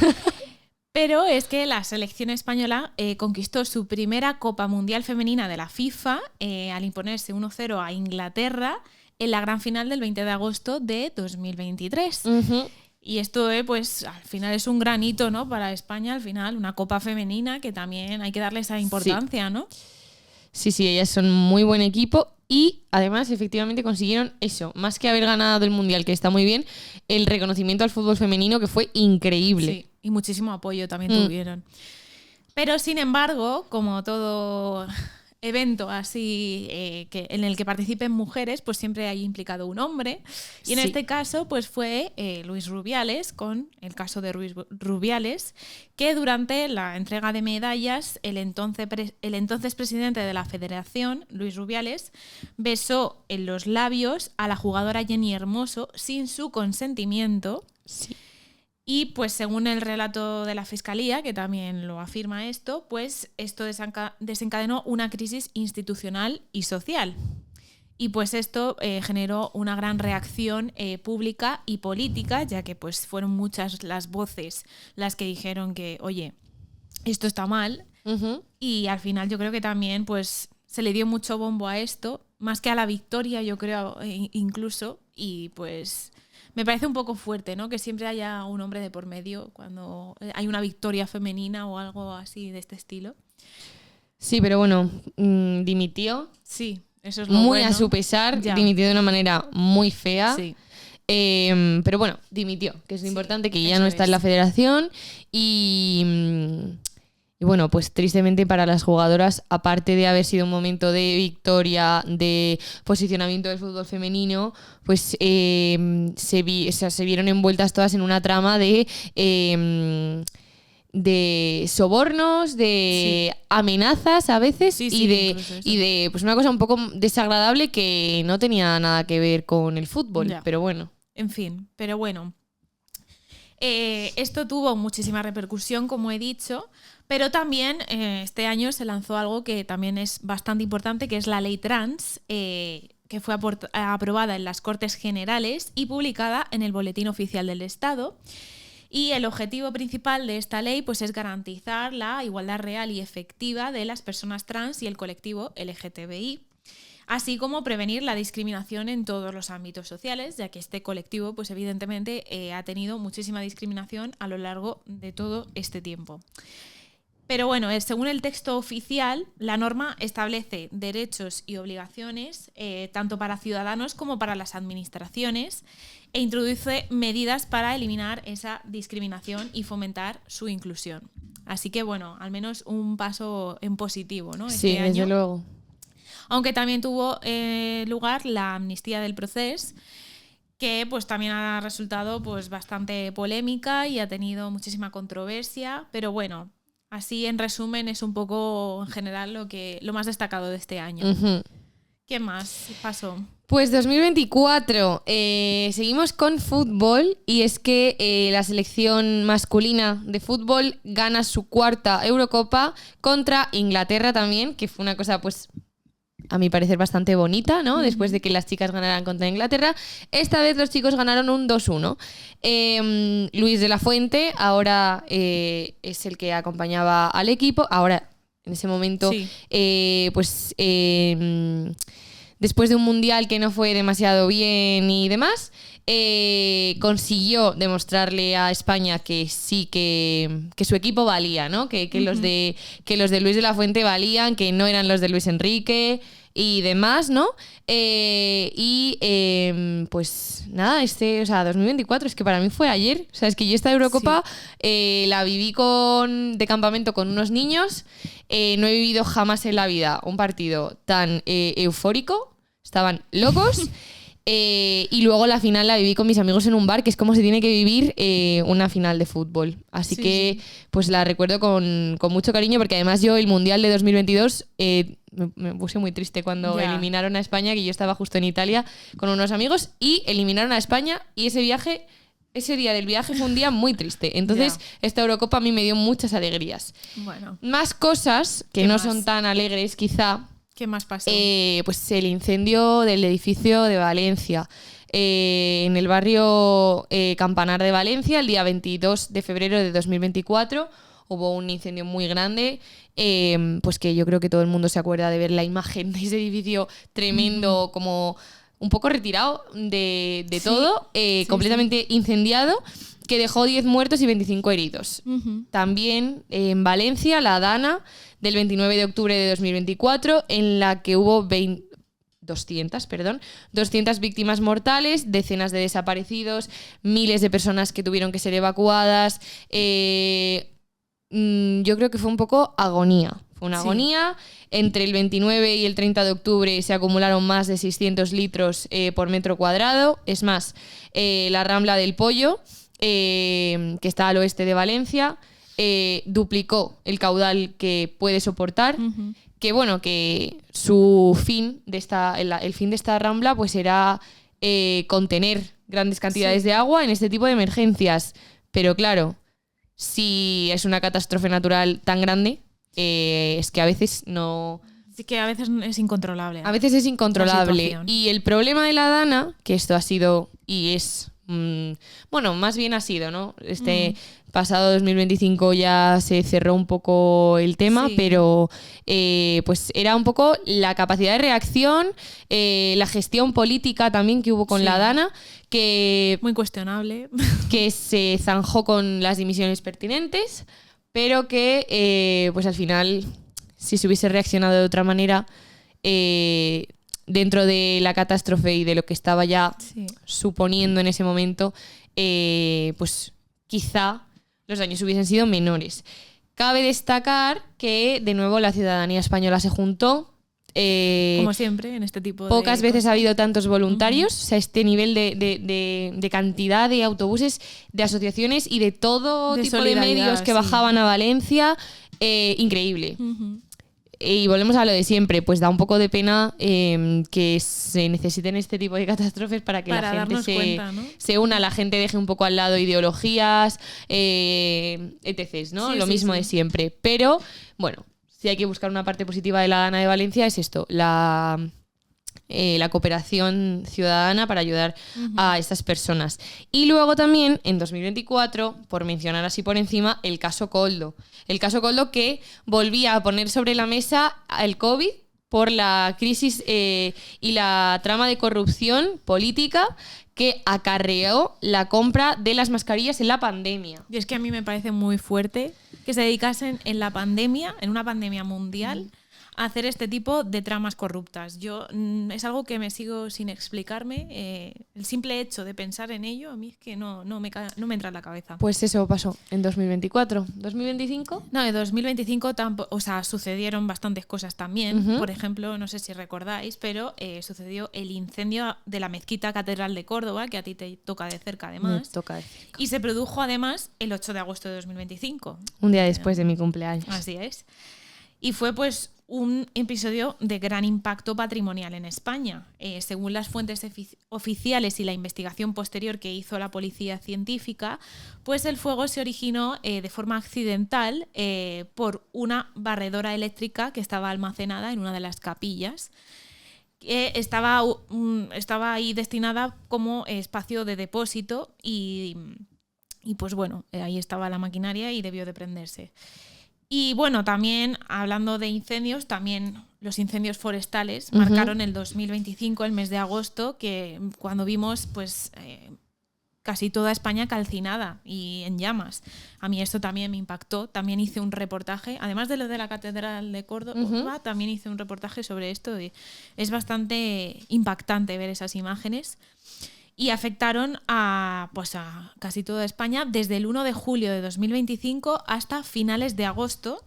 Speaker 2: Pero es que la selección española conquistó su primera Copa Mundial Femenina de la FIFA al imponerse 1-0 a Inglaterra en la gran final del 20 de agosto de 2023. Y esto, pues, al final es un gran hito, ¿no? Para España, al final, una Copa femenina que también hay que darle esa importancia, ¿no?
Speaker 1: Sí, ellas son muy buen equipo y además efectivamente consiguieron eso, más que haber ganado el Mundial, que está muy bien, el reconocimiento al fútbol femenino que fue increíble.
Speaker 2: Sí, y muchísimo apoyo también tuvieron. Pero sin embargo, como todo evento así en el que participen mujeres, pues siempre hay implicado un hombre. Y en este caso, pues fue Luis Rubiales, con el caso de Luis Rubiales, que durante la entrega de medallas, el entonces presidente de la Federación, Luis Rubiales, besó en los labios a la jugadora Jenny Hermoso sin su consentimiento.
Speaker 1: Sí.
Speaker 2: Y pues según el relato de la Fiscalía, que también lo afirma esto, pues esto desencadenó una crisis institucional y social. Y pues esto generó una gran reacción pública y política, ya que pues fueron muchas las voces las que dijeron que, oye, esto está mal. Y al final yo creo que también pues se le dio mucho bombo a esto, más que a la victoria, yo creo, incluso, y pues me parece un poco fuerte, ¿no? Que siempre haya un hombre de por medio cuando hay una victoria femenina o algo así de este estilo.
Speaker 1: Sí, pero bueno, dimitió.
Speaker 2: Sí, eso es lo
Speaker 1: muy
Speaker 2: bueno.
Speaker 1: A su pesar, dimitió de una manera muy fea.
Speaker 2: Sí.
Speaker 1: Pero bueno, dimitió, que es lo importante, que ya no está en la federación y bueno, pues tristemente para las jugadoras, aparte de haber sido un momento de victoria, de posicionamiento del fútbol femenino, pues se vieron envueltas todas en una trama de sobornos, de amenazas a veces y de pues una cosa un poco desagradable que no tenía nada que ver con el fútbol, pero bueno.
Speaker 2: En fin, pero bueno. Esto tuvo muchísima repercusión, como he dicho, pero también este año se lanzó algo que también es bastante importante, que es la ley trans, que fue aprobada en las Cortes Generales y publicada en el Boletín Oficial del Estado. Y el objetivo principal de esta ley pues, es garantizar la igualdad real y efectiva de las personas trans y el colectivo LGTBI, así como prevenir la discriminación en todos los ámbitos sociales, ya que este colectivo pues, evidentemente ha tenido muchísima discriminación a lo largo de todo este tiempo. Pero bueno, según el texto oficial, la norma establece derechos y obligaciones tanto para ciudadanos como para las administraciones e introduce medidas para eliminar esa discriminación y fomentar su inclusión. Así que bueno, al menos un paso en positivo, ¿no?
Speaker 1: Sí,
Speaker 2: este
Speaker 1: desde
Speaker 2: año.
Speaker 1: luego.
Speaker 2: Aunque también tuvo lugar la amnistía del procés, que pues también ha resultado pues bastante polémica y ha tenido muchísima controversia, pero bueno, así en resumen es un poco en general lo más destacado de este año. ¿Qué más pasó?
Speaker 1: Pues 2024, seguimos con fútbol y es que la selección masculina de fútbol gana su cuarta Eurocopa contra Inglaterra también, que fue una cosa pues a mi parecer bastante bonita, ¿no? Después de que las chicas ganaran contra Inglaterra. Esta vez los chicos ganaron un 2-1. Luis de la Fuente ahora es el que acompañaba al equipo. Ahora, en ese momento, después de un mundial que no fue demasiado bien y demás, consiguió demostrarle a España que sí, que su equipo valía, ¿no? Que los de Luis de la Fuente valían, que no eran los de Luis Enrique y demás, ¿no? Pues nada, 2024 es que para mí fue ayer. O sea, es que yo esta Eurocopa la viví de campamento con unos niños. No he vivido jamás en la vida un partido tan eufórico. Estaban locos. Y luego la final la viví con mis amigos en un bar, que es como se tiene que vivir una final de fútbol. Así que pues la recuerdo con mucho cariño, porque además yo el Mundial de 2022 me puse muy triste cuando eliminaron a España, que yo estaba justo en Italia con unos amigos y eliminaron a España, y ese día del viaje fue un día muy triste. Entonces esta Eurocopa a mí me dio muchas alegrías.
Speaker 2: Bueno.
Speaker 1: Más cosas que no son tan alegres quizá.
Speaker 2: ¿Qué más pasó?
Speaker 1: Pues el incendio del edificio de Valencia. en el barrio Campanar de Valencia, el día 22 de febrero de 2024. Hubo un incendio muy grande, pues que yo creo que todo el mundo se acuerda de ver la imagen de ese edificio tremendo, como un poco retirado de todo, completamente incendiado, que dejó 10 muertos y 25 heridos. También en Valencia, la Dana, del 29 de octubre de 2024, en la que hubo 200 víctimas mortales, decenas de desaparecidos, miles de personas que tuvieron que ser evacuadas. Yo creo que fue un poco agonía. Fue una agonía. Entre el 29 y el 30 de octubre se acumularon más de 600 litros por metro cuadrado. Es más, la Rambla del Pollo, que está al oeste de Valencia, duplicó el caudal que puede soportar. Que bueno, que su fin el fin de esta Rambla pues era contener grandes cantidades de agua en este tipo de emergencias. Pero claro, si es una catástrofe natural tan grande, es que a veces no...
Speaker 2: Sí, que a veces es incontrolable.
Speaker 1: A veces es incontrolable. Y el problema de la Dana, que esto ha sido y es... bueno, más bien ha sido, ¿no? Pasado 2025 ya se cerró un poco el tema, pero pues era un poco la capacidad de reacción, la gestión política también que hubo con la Dana, que...
Speaker 2: Muy cuestionable.
Speaker 1: Que se zanjó con las dimisiones pertinentes, pero que pues al final, si se hubiese reaccionado de otra manera, dentro de la catástrofe y de lo que estaba ya suponiendo en ese momento, pues quizá los daños hubiesen sido menores. Cabe destacar que, de nuevo, la ciudadanía española se juntó.
Speaker 2: Como siempre, en este tipo de...
Speaker 1: Pocas veces ha habido tantos voluntarios, o sea, este nivel de cantidad de autobuses, de asociaciones y de todo tipo de medios que bajaban a Valencia, increíble. Y volvemos a lo de siempre, pues da un poco de pena que se necesiten este tipo de catástrofes para que la gente se una, la gente deje un poco al lado ideologías, etc., ¿no? Lo mismo de siempre. Pero, bueno, si hay que buscar una parte positiva de la Dana de Valencia es esto, la cooperación ciudadana para ayudar a estas personas. Y luego también, en 2024, por mencionar así por encima, el caso Koldo. El caso Koldo que volvía a poner sobre la mesa el COVID por la crisis y la trama de corrupción política que acarreó la compra de las mascarillas en la pandemia.
Speaker 2: Y es que a mí me parece muy fuerte que se dedicasen en la pandemia, en una pandemia mundial, a hacer este tipo de tramas corruptas. Yo es algo que me sigo sin explicarme. El simple hecho de pensar en ello a mí es que no me entra en la cabeza.
Speaker 1: Pues eso pasó en 2024. ¿2025?
Speaker 2: No, en 2025 tampoco, o sea, sucedieron bastantes cosas también. Por ejemplo, no sé si recordáis, pero sucedió el incendio de la mezquita Catedral de Córdoba, que a ti te toca de cerca además.
Speaker 1: Me toca de cerca.
Speaker 2: Y se produjo además el 8 de agosto de 2025.
Speaker 1: Un día después de mi cumpleaños.
Speaker 2: Así es. Y fue pues un episodio de gran impacto patrimonial en España. Según las fuentes oficiales y la investigación posterior que hizo la policía científica, pues el fuego se originó de forma accidental por una barredora eléctrica que estaba almacenada en una de las capillas. Estaba ahí destinada como espacio de depósito y pues bueno, ahí estaba la maquinaria y debió de prenderse. Y bueno, también hablando de incendios, también los incendios forestales marcaron el 2025, el mes de agosto, que cuando vimos pues casi toda España calcinada y en llamas. A mí esto también me impactó. También hice un reportaje, además de lo de la Catedral de Córdoba, también hice un reportaje sobre esto. Y es bastante impactante ver esas imágenes. Y afectaron a casi toda España desde el 1 de julio de 2025 hasta finales de agosto.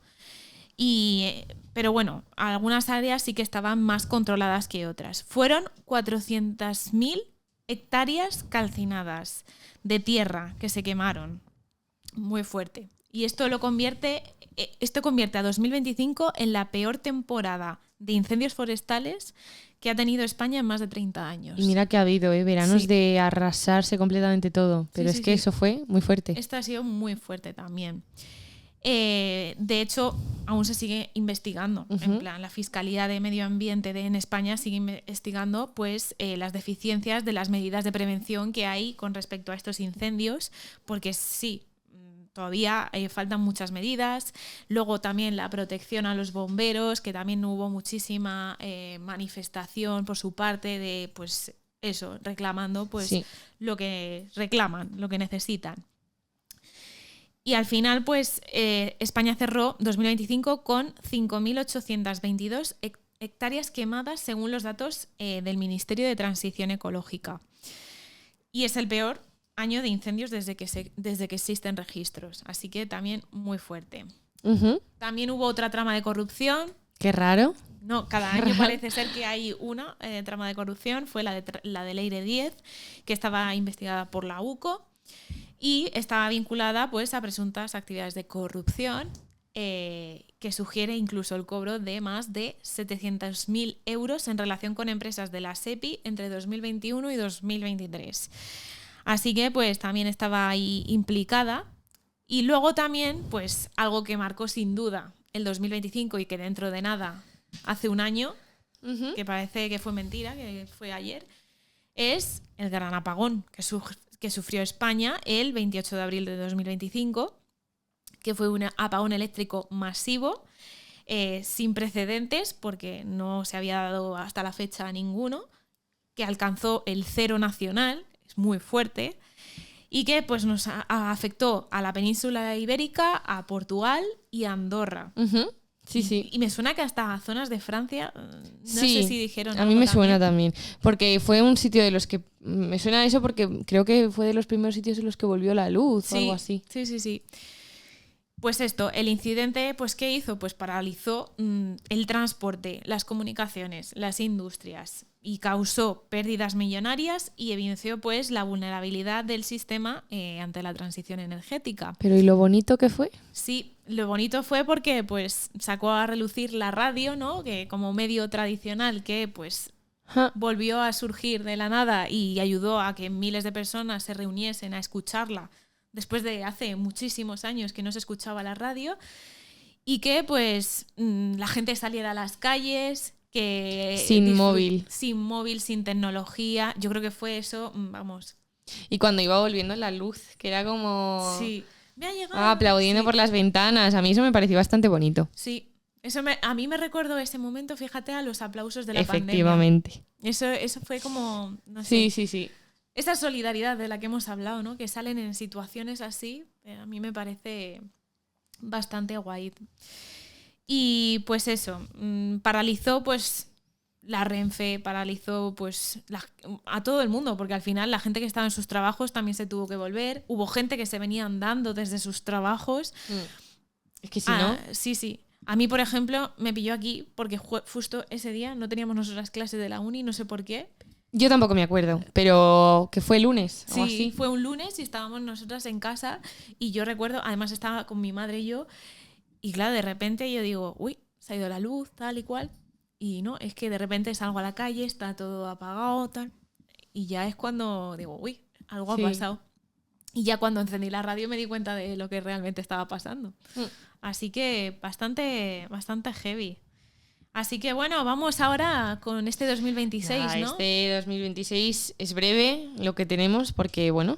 Speaker 2: Pero bueno, algunas áreas sí que estaban más controladas que otras. Fueron 400.000 hectáreas calcinadas de tierra que se quemaron. Muy fuerte. Y esto convierte a 2025 en la peor temporada de incendios forestales que ha tenido España en más de 30 años.
Speaker 1: Y mira que ha habido veranos de arrasarse completamente todo, pero eso fue muy fuerte.
Speaker 2: Esto ha sido muy fuerte también. De hecho, aún se sigue investigando. En plan, la Fiscalía de Medio Ambiente en España sigue investigando pues, las deficiencias de las medidas de prevención que hay con respecto a estos incendios, porque sí, todavía faltan muchas medidas. Luego también la protección a los bomberos, que también hubo muchísima manifestación por su parte de, pues eso, reclamando pues, lo que reclaman, lo que necesitan. Y al final, pues, España cerró 2025 con 5.822 hectáreas quemadas según los datos del Ministerio de Transición Ecológica. Y es el peor año de incendios desde que existen registros. Así que también muy fuerte. También hubo otra trama de corrupción.
Speaker 1: Qué raro.
Speaker 2: No, cada año parece ser que hay una trama de corrupción. Fue la de Leire 10, que estaba investigada por la UCO. Y estaba vinculada pues, a presuntas actividades de corrupción que sugiere incluso el cobro de más de 700.000 euros en relación con empresas de la SEPI entre 2021 y 2023. Así que pues, también estaba ahí implicada. Y luego también pues, algo que marcó sin duda el 2025 y que dentro de nada, hace un año, que parece que fue mentira, que fue ayer, es el gran apagón que sufrió España el 28 de abril de 2025, que fue un apagón eléctrico masivo, sin precedentes, porque no se había dado hasta la fecha ninguno, que alcanzó el cero nacional, es muy fuerte, y que pues, nos afectó a la península ibérica, a Portugal y a Andorra.
Speaker 1: Sí.
Speaker 2: Y me suena que hasta a zonas de Francia, no sé si dijeron.
Speaker 1: A mí me suena también, porque fue un sitio de los que me suena eso porque creo que fue de los primeros sitios en los que volvió la luz o algo así.
Speaker 2: Sí. Pues esto, el incidente, pues ¿qué hizo? Pues paralizó el transporte, las comunicaciones, las industrias y causó pérdidas millonarias y evidenció pues la vulnerabilidad del sistema ante la transición energética.
Speaker 1: Pero ¿y lo bonito que fue?
Speaker 2: Sí, lo bonito fue porque pues sacó a relucir la radio, ¿no? Que como medio tradicional que pues volvió a surgir de la nada y ayudó a que miles de personas se reuniesen a escucharla después de hace muchísimos años que no se escuchaba la radio, y que pues la gente saliera a las calles, que
Speaker 1: sin móvil,
Speaker 2: sin tecnología. Yo creo que fue eso, vamos.
Speaker 1: Y cuando iba volviendo la luz, que era como...
Speaker 2: Sí, me ha llegado.
Speaker 1: Aplaudiendo por las ventanas, a mí eso me pareció bastante bonito.
Speaker 2: Sí, a mí me recuerdo ese momento, fíjate, a los aplausos de la
Speaker 1: Efectivamente.
Speaker 2: pandemia. Eso fue como, no sé.
Speaker 1: Sí.
Speaker 2: Esa solidaridad de la que hemos hablado, ¿no? Que salen en situaciones así, a mí me parece bastante guay. Y pues eso, paralizó pues la Renfe, paralizó pues a todo el mundo, porque al final la gente que estaba en sus trabajos también se tuvo que volver. Hubo gente que se venía andando desde sus trabajos.
Speaker 1: Es que si no...
Speaker 2: Sí. A mí, por ejemplo, me pilló aquí porque justo ese día no teníamos nosotras clases de la uni, no sé por qué.
Speaker 1: Yo tampoco me acuerdo, pero que fue el lunes.
Speaker 2: Sí,
Speaker 1: o así.
Speaker 2: Fue un lunes y estábamos nosotras en casa y yo recuerdo, además estaba con mi madre y yo, y claro, de repente yo digo, uy, se ha ido la luz, tal y cual, y no, es que de repente salgo a la calle, está todo apagado, tal, y ya es cuando digo, uy, algo ha pasado. Y ya cuando encendí la radio me di cuenta de lo que realmente estaba pasando. Así que bastante heavy. Así que bueno, vamos ahora con este 2026, ¿no?
Speaker 1: Este 2026 es breve lo que tenemos porque, bueno,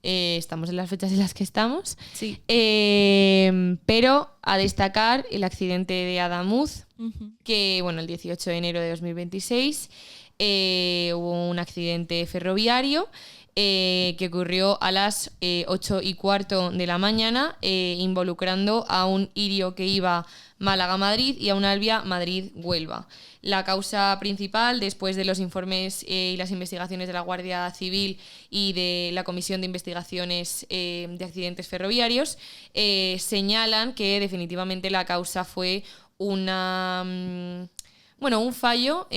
Speaker 1: estamos en las fechas en las que estamos.
Speaker 2: Sí.
Speaker 1: Pero a destacar el accidente de Adamuz, que, bueno, el 18 de enero de 2026 hubo un accidente ferroviario que ocurrió a las 8:15 de la mañana, involucrando a un Irio que iba Málaga-Madrid y a un Albia Madrid-Huelva. La causa principal, después de los informes y las investigaciones de la Guardia Civil y de la Comisión de Investigaciones de Accidentes Ferroviarios, señalan que definitivamente la causa fue un fallo,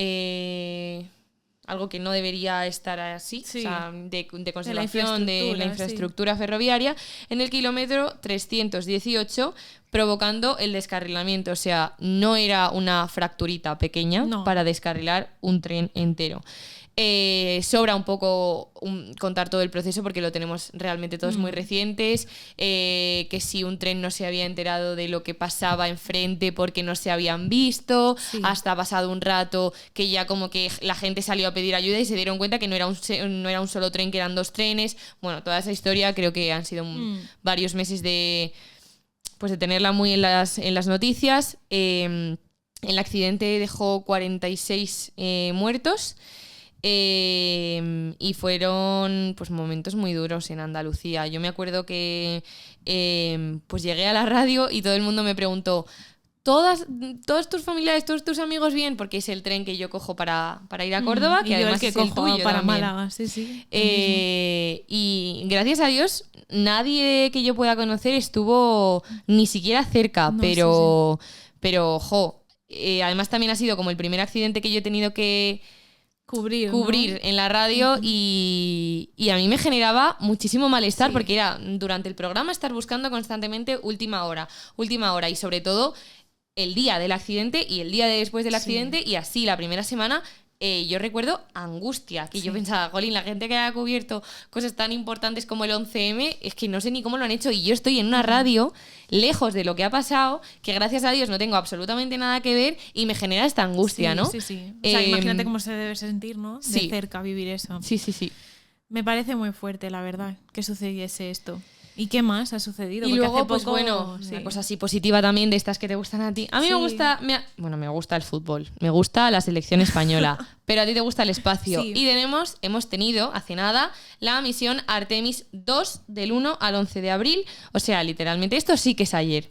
Speaker 1: algo que no debería estar así, o sea, de conservación de la infraestructura ferroviaria, en el kilómetro 318, provocando el descarrilamiento. O sea, no era una fracturita pequeña para descarrilar un tren entero. Sobra un poco contar todo el proceso porque lo tenemos realmente todos muy recientes, que si un tren no se había enterado de lo que pasaba enfrente porque no se habían visto, hasta pasado un rato que ya como que la gente salió a pedir ayuda y se dieron cuenta que no era un solo tren, que eran 2 trenes. Bueno, toda esa historia creo que han sido varios meses de tenerla muy en las noticias. El accidente dejó 46 muertos. Y fueron pues momentos muy duros en Andalucía. Yo me acuerdo que pues llegué a la radio y todo el mundo me preguntó: ¿Todos tus familiares, todos tus amigos bien? Porque es el tren que yo cojo para ir a Córdoba, que además es el tuyo
Speaker 2: para
Speaker 1: también.
Speaker 2: Málaga, sí.
Speaker 1: Y gracias a Dios nadie que yo pueda conocer estuvo ni siquiera cerca, pero ojo, además también ha sido como el primer accidente que yo he tenido que cubrir, ¿no? En la radio, y a mí me generaba muchísimo malestar porque era durante el programa estar buscando constantemente última hora y sobre todo el día del accidente y el día después del accidente, y así la primera semana. Yo recuerdo angustia, que yo pensaba, jolín, la gente que ha cubierto cosas tan importantes como el 11M, es que no sé ni cómo lo han hecho, y yo estoy en una radio lejos de lo que ha pasado, que gracias a Dios no tengo absolutamente nada que ver, y me genera esta angustia, ¿no?
Speaker 2: Sí. O sea, imagínate cómo se debe sentir, ¿no? De cerca vivir eso.
Speaker 1: Sí.
Speaker 2: Me parece muy fuerte, la verdad, que sucediese esto. ¿Y qué más ha sucedido?
Speaker 1: Y
Speaker 2: porque
Speaker 1: luego,
Speaker 2: hace
Speaker 1: pues
Speaker 2: poco,
Speaker 1: bueno, una cosa así positiva también de estas que te gustan a ti. A mí me gusta, me gusta el fútbol, me gusta la selección española, pero a ti te gusta el espacio. Y hemos tenido hace nada la misión Artemis 2 del 1 al 11 de abril. O sea, literalmente, esto sí que es ayer.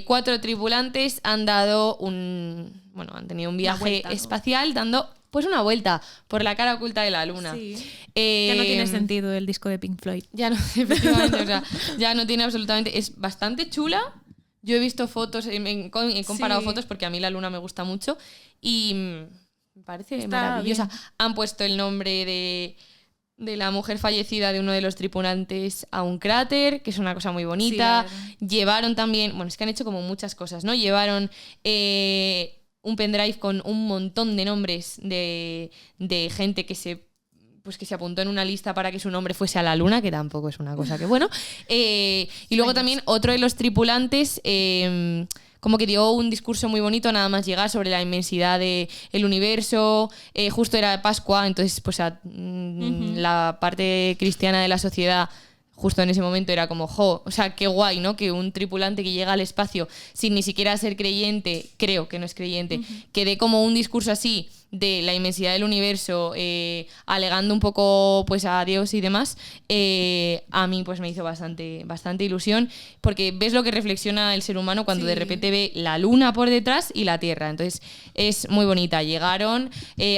Speaker 1: 4 tripulantes han tenido un viaje espacial dando pues una vuelta por la cara oculta de la Luna.
Speaker 2: Ya no tiene sentido el disco de Pink Floyd.
Speaker 1: Ya no, efectivamente, o sea, ya no tiene absolutamente... Es bastante chula. Yo he visto fotos, he comparado fotos porque a mí la Luna me gusta mucho y me parece maravillosa. Bien. Han puesto el nombre de la mujer fallecida de uno de los tripulantes a un cráter, que es una cosa muy bonita. Llevaron también... Bueno, es que han hecho como muchas cosas, ¿no? Llevaron... un pendrive con un montón de nombres de gente que se apuntó en una lista para que su nombre fuese a la Luna, que tampoco es una cosa que bueno. Y luego también otro de los tripulantes como que dio un discurso muy bonito nada más llegar sobre la inmensidad del universo. Justo era Pascua, entonces pues la parte cristiana de la sociedad justo en ese momento era como, o sea, qué guay, ¿no? Que un tripulante que llega al espacio sin ni siquiera ser creyente, creo que no es creyente, que dé como un discurso así de la inmensidad del universo, alegando un poco pues a Dios y demás, a mí pues me hizo bastante ilusión, porque ves lo que reflexiona el ser humano cuando de repente ve la Luna por detrás y la Tierra. Entonces es muy bonita. Llegaron,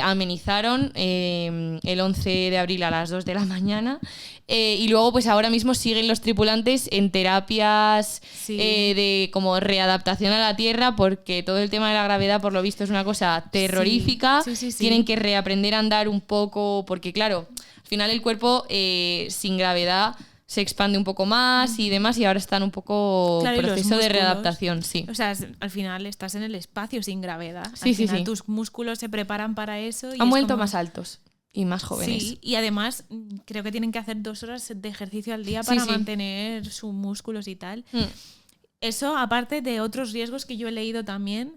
Speaker 1: amenizaron el 11 de abril a las 2 de la mañana. Y luego pues ahora mismo siguen los tripulantes en terapias de como readaptación a la Tierra, porque todo el tema de la gravedad por lo visto es una cosa terrorífica. Tienen que reaprender a andar un poco, porque claro, al final el cuerpo sin gravedad se expande un poco más y demás, y ahora están un poco en proceso de readaptación. O
Speaker 2: sea, al final estás en el espacio sin gravedad. Al final tus músculos se preparan para eso. Y
Speaker 1: han vuelto más altos y más jóvenes.
Speaker 2: Sí, y además creo que tienen que hacer 2 horas de ejercicio al día para mantener sus músculos y tal. Eso, aparte de otros riesgos que yo he leído también,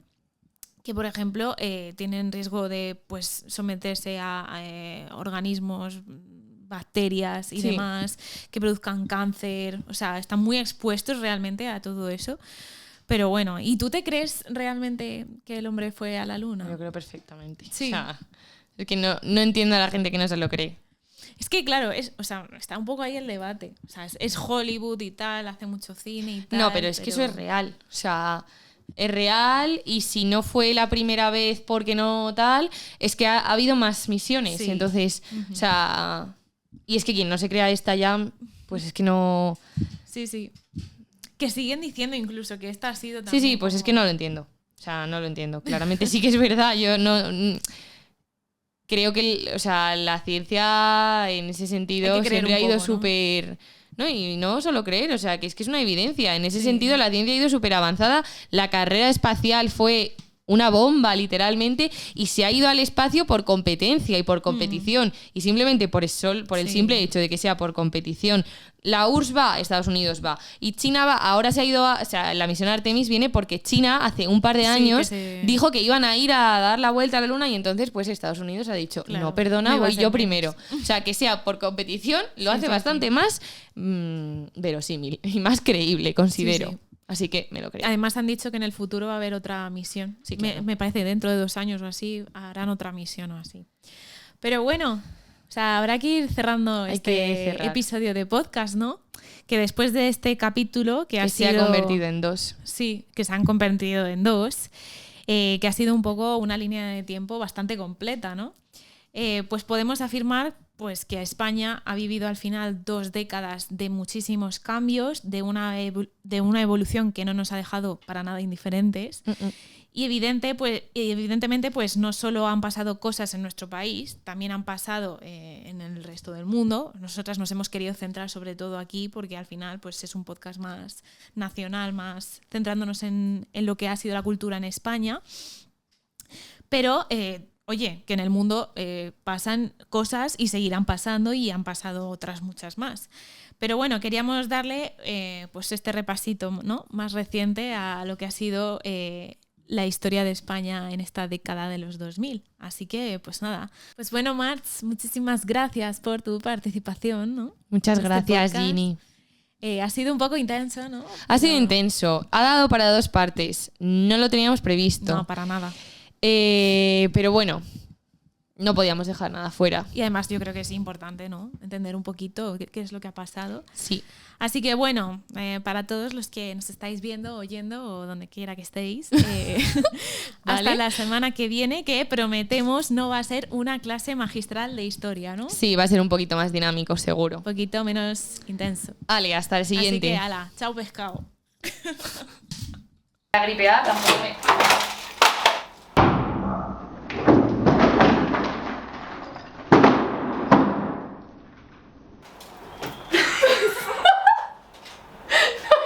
Speaker 2: que por ejemplo tienen riesgo de pues someterse a organismos, bacterias y demás, que produzcan cáncer. O sea, están muy expuestos realmente a todo eso. Pero bueno, ¿y tú te crees realmente que el hombre fue a la Luna?
Speaker 1: Yo creo perfectamente. Sí. O sea, es que no entiendo a la gente que no se lo cree.
Speaker 2: Es que, claro, está un poco ahí el debate. O sea, es Hollywood y tal, hace mucho cine y tal.
Speaker 1: No, pero es que eso es real. O sea, es real, y si no fue la primera vez porque no tal, es que ha habido más misiones. Entonces, o sea... Y es que quien no se crea esta ya, pues es que no...
Speaker 2: Sí. Que siguen diciendo incluso que esta ha sido también...
Speaker 1: Sí, pues como... es que no lo entiendo. O sea, no lo entiendo. Claramente sí que es verdad. Yo no... Creo que la ciencia en ese sentido siempre ha ido súper... ¿no? Y no solo creer, o sea, que es una evidencia. En ese sentido la ciencia ha ido súper avanzada. La carrera espacial fue una bomba, literalmente, y se ha ido al espacio por competencia y por competición. Y simplemente por el simple hecho de que sea por competición. La URSS va, Estados Unidos va. Y China va, ahora se ha ido o sea, la misión Artemis viene porque China hace un par de años dijo que iban a ir a dar la vuelta a la Luna y entonces pues Estados Unidos ha dicho, no, perdona, voy yo primero. O sea, que sea por competición lo hace bastante más verosímil y más creíble, considero. Sí. Así que me lo creo.
Speaker 2: Además han dicho que en el futuro va a haber otra misión. Sí, claro. Me parece dentro de 2 años o así harán otra misión o así. Pero bueno, o sea, habrá que ir cerrando este episodio de podcast, ¿no? Que después de este capítulo que
Speaker 1: se ha convertido en 2.
Speaker 2: Sí, que se han convertido en 2, que ha sido un poco una línea de tiempo bastante completa, ¿no? Pues podemos afirmar pues, que España ha vivido al final 2 décadas de muchísimos cambios, de una evolución que no nos ha dejado para nada indiferentes. Y evidentemente pues, no solo han pasado cosas en nuestro país, también han pasado en el resto del mundo. Nosotras nos hemos querido centrar sobre todo aquí porque al final pues, es un podcast más nacional, más centrándonos en lo que ha sido la cultura en España. Pero... oye, que en el mundo pasan cosas y seguirán pasando y han pasado otras muchas más. Pero bueno, queríamos darle pues este repasito, ¿no? Más reciente a lo que ha sido la historia de España en esta década de los 2000. Así que, pues nada. Pues bueno, Marts, muchísimas gracias por tu participación, ¿no?
Speaker 1: Muchas gracias, Ginny.
Speaker 2: Ha sido un poco intenso, ¿no?
Speaker 1: Ha sido intenso. Ha dado para 2 partes. No lo teníamos previsto.
Speaker 2: No, para nada.
Speaker 1: Pero bueno, no podíamos dejar nada fuera.
Speaker 2: Y además yo creo que es importante, ¿no? Entender un poquito qué es lo que ha pasado.
Speaker 1: Sí.
Speaker 2: Así que bueno, para todos los que nos estáis viendo, oyendo o donde quiera que estéis, hasta la semana que viene, que prometemos no va a ser una clase magistral de historia, ¿no?
Speaker 1: Sí, va a ser un poquito más dinámico, seguro.
Speaker 2: Un poquito menos intenso.
Speaker 1: Vale, hasta el siguiente.
Speaker 2: Así que, ala, chao pescado.
Speaker 1: La gripeada tampoco me...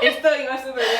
Speaker 1: Esto iba súper bien.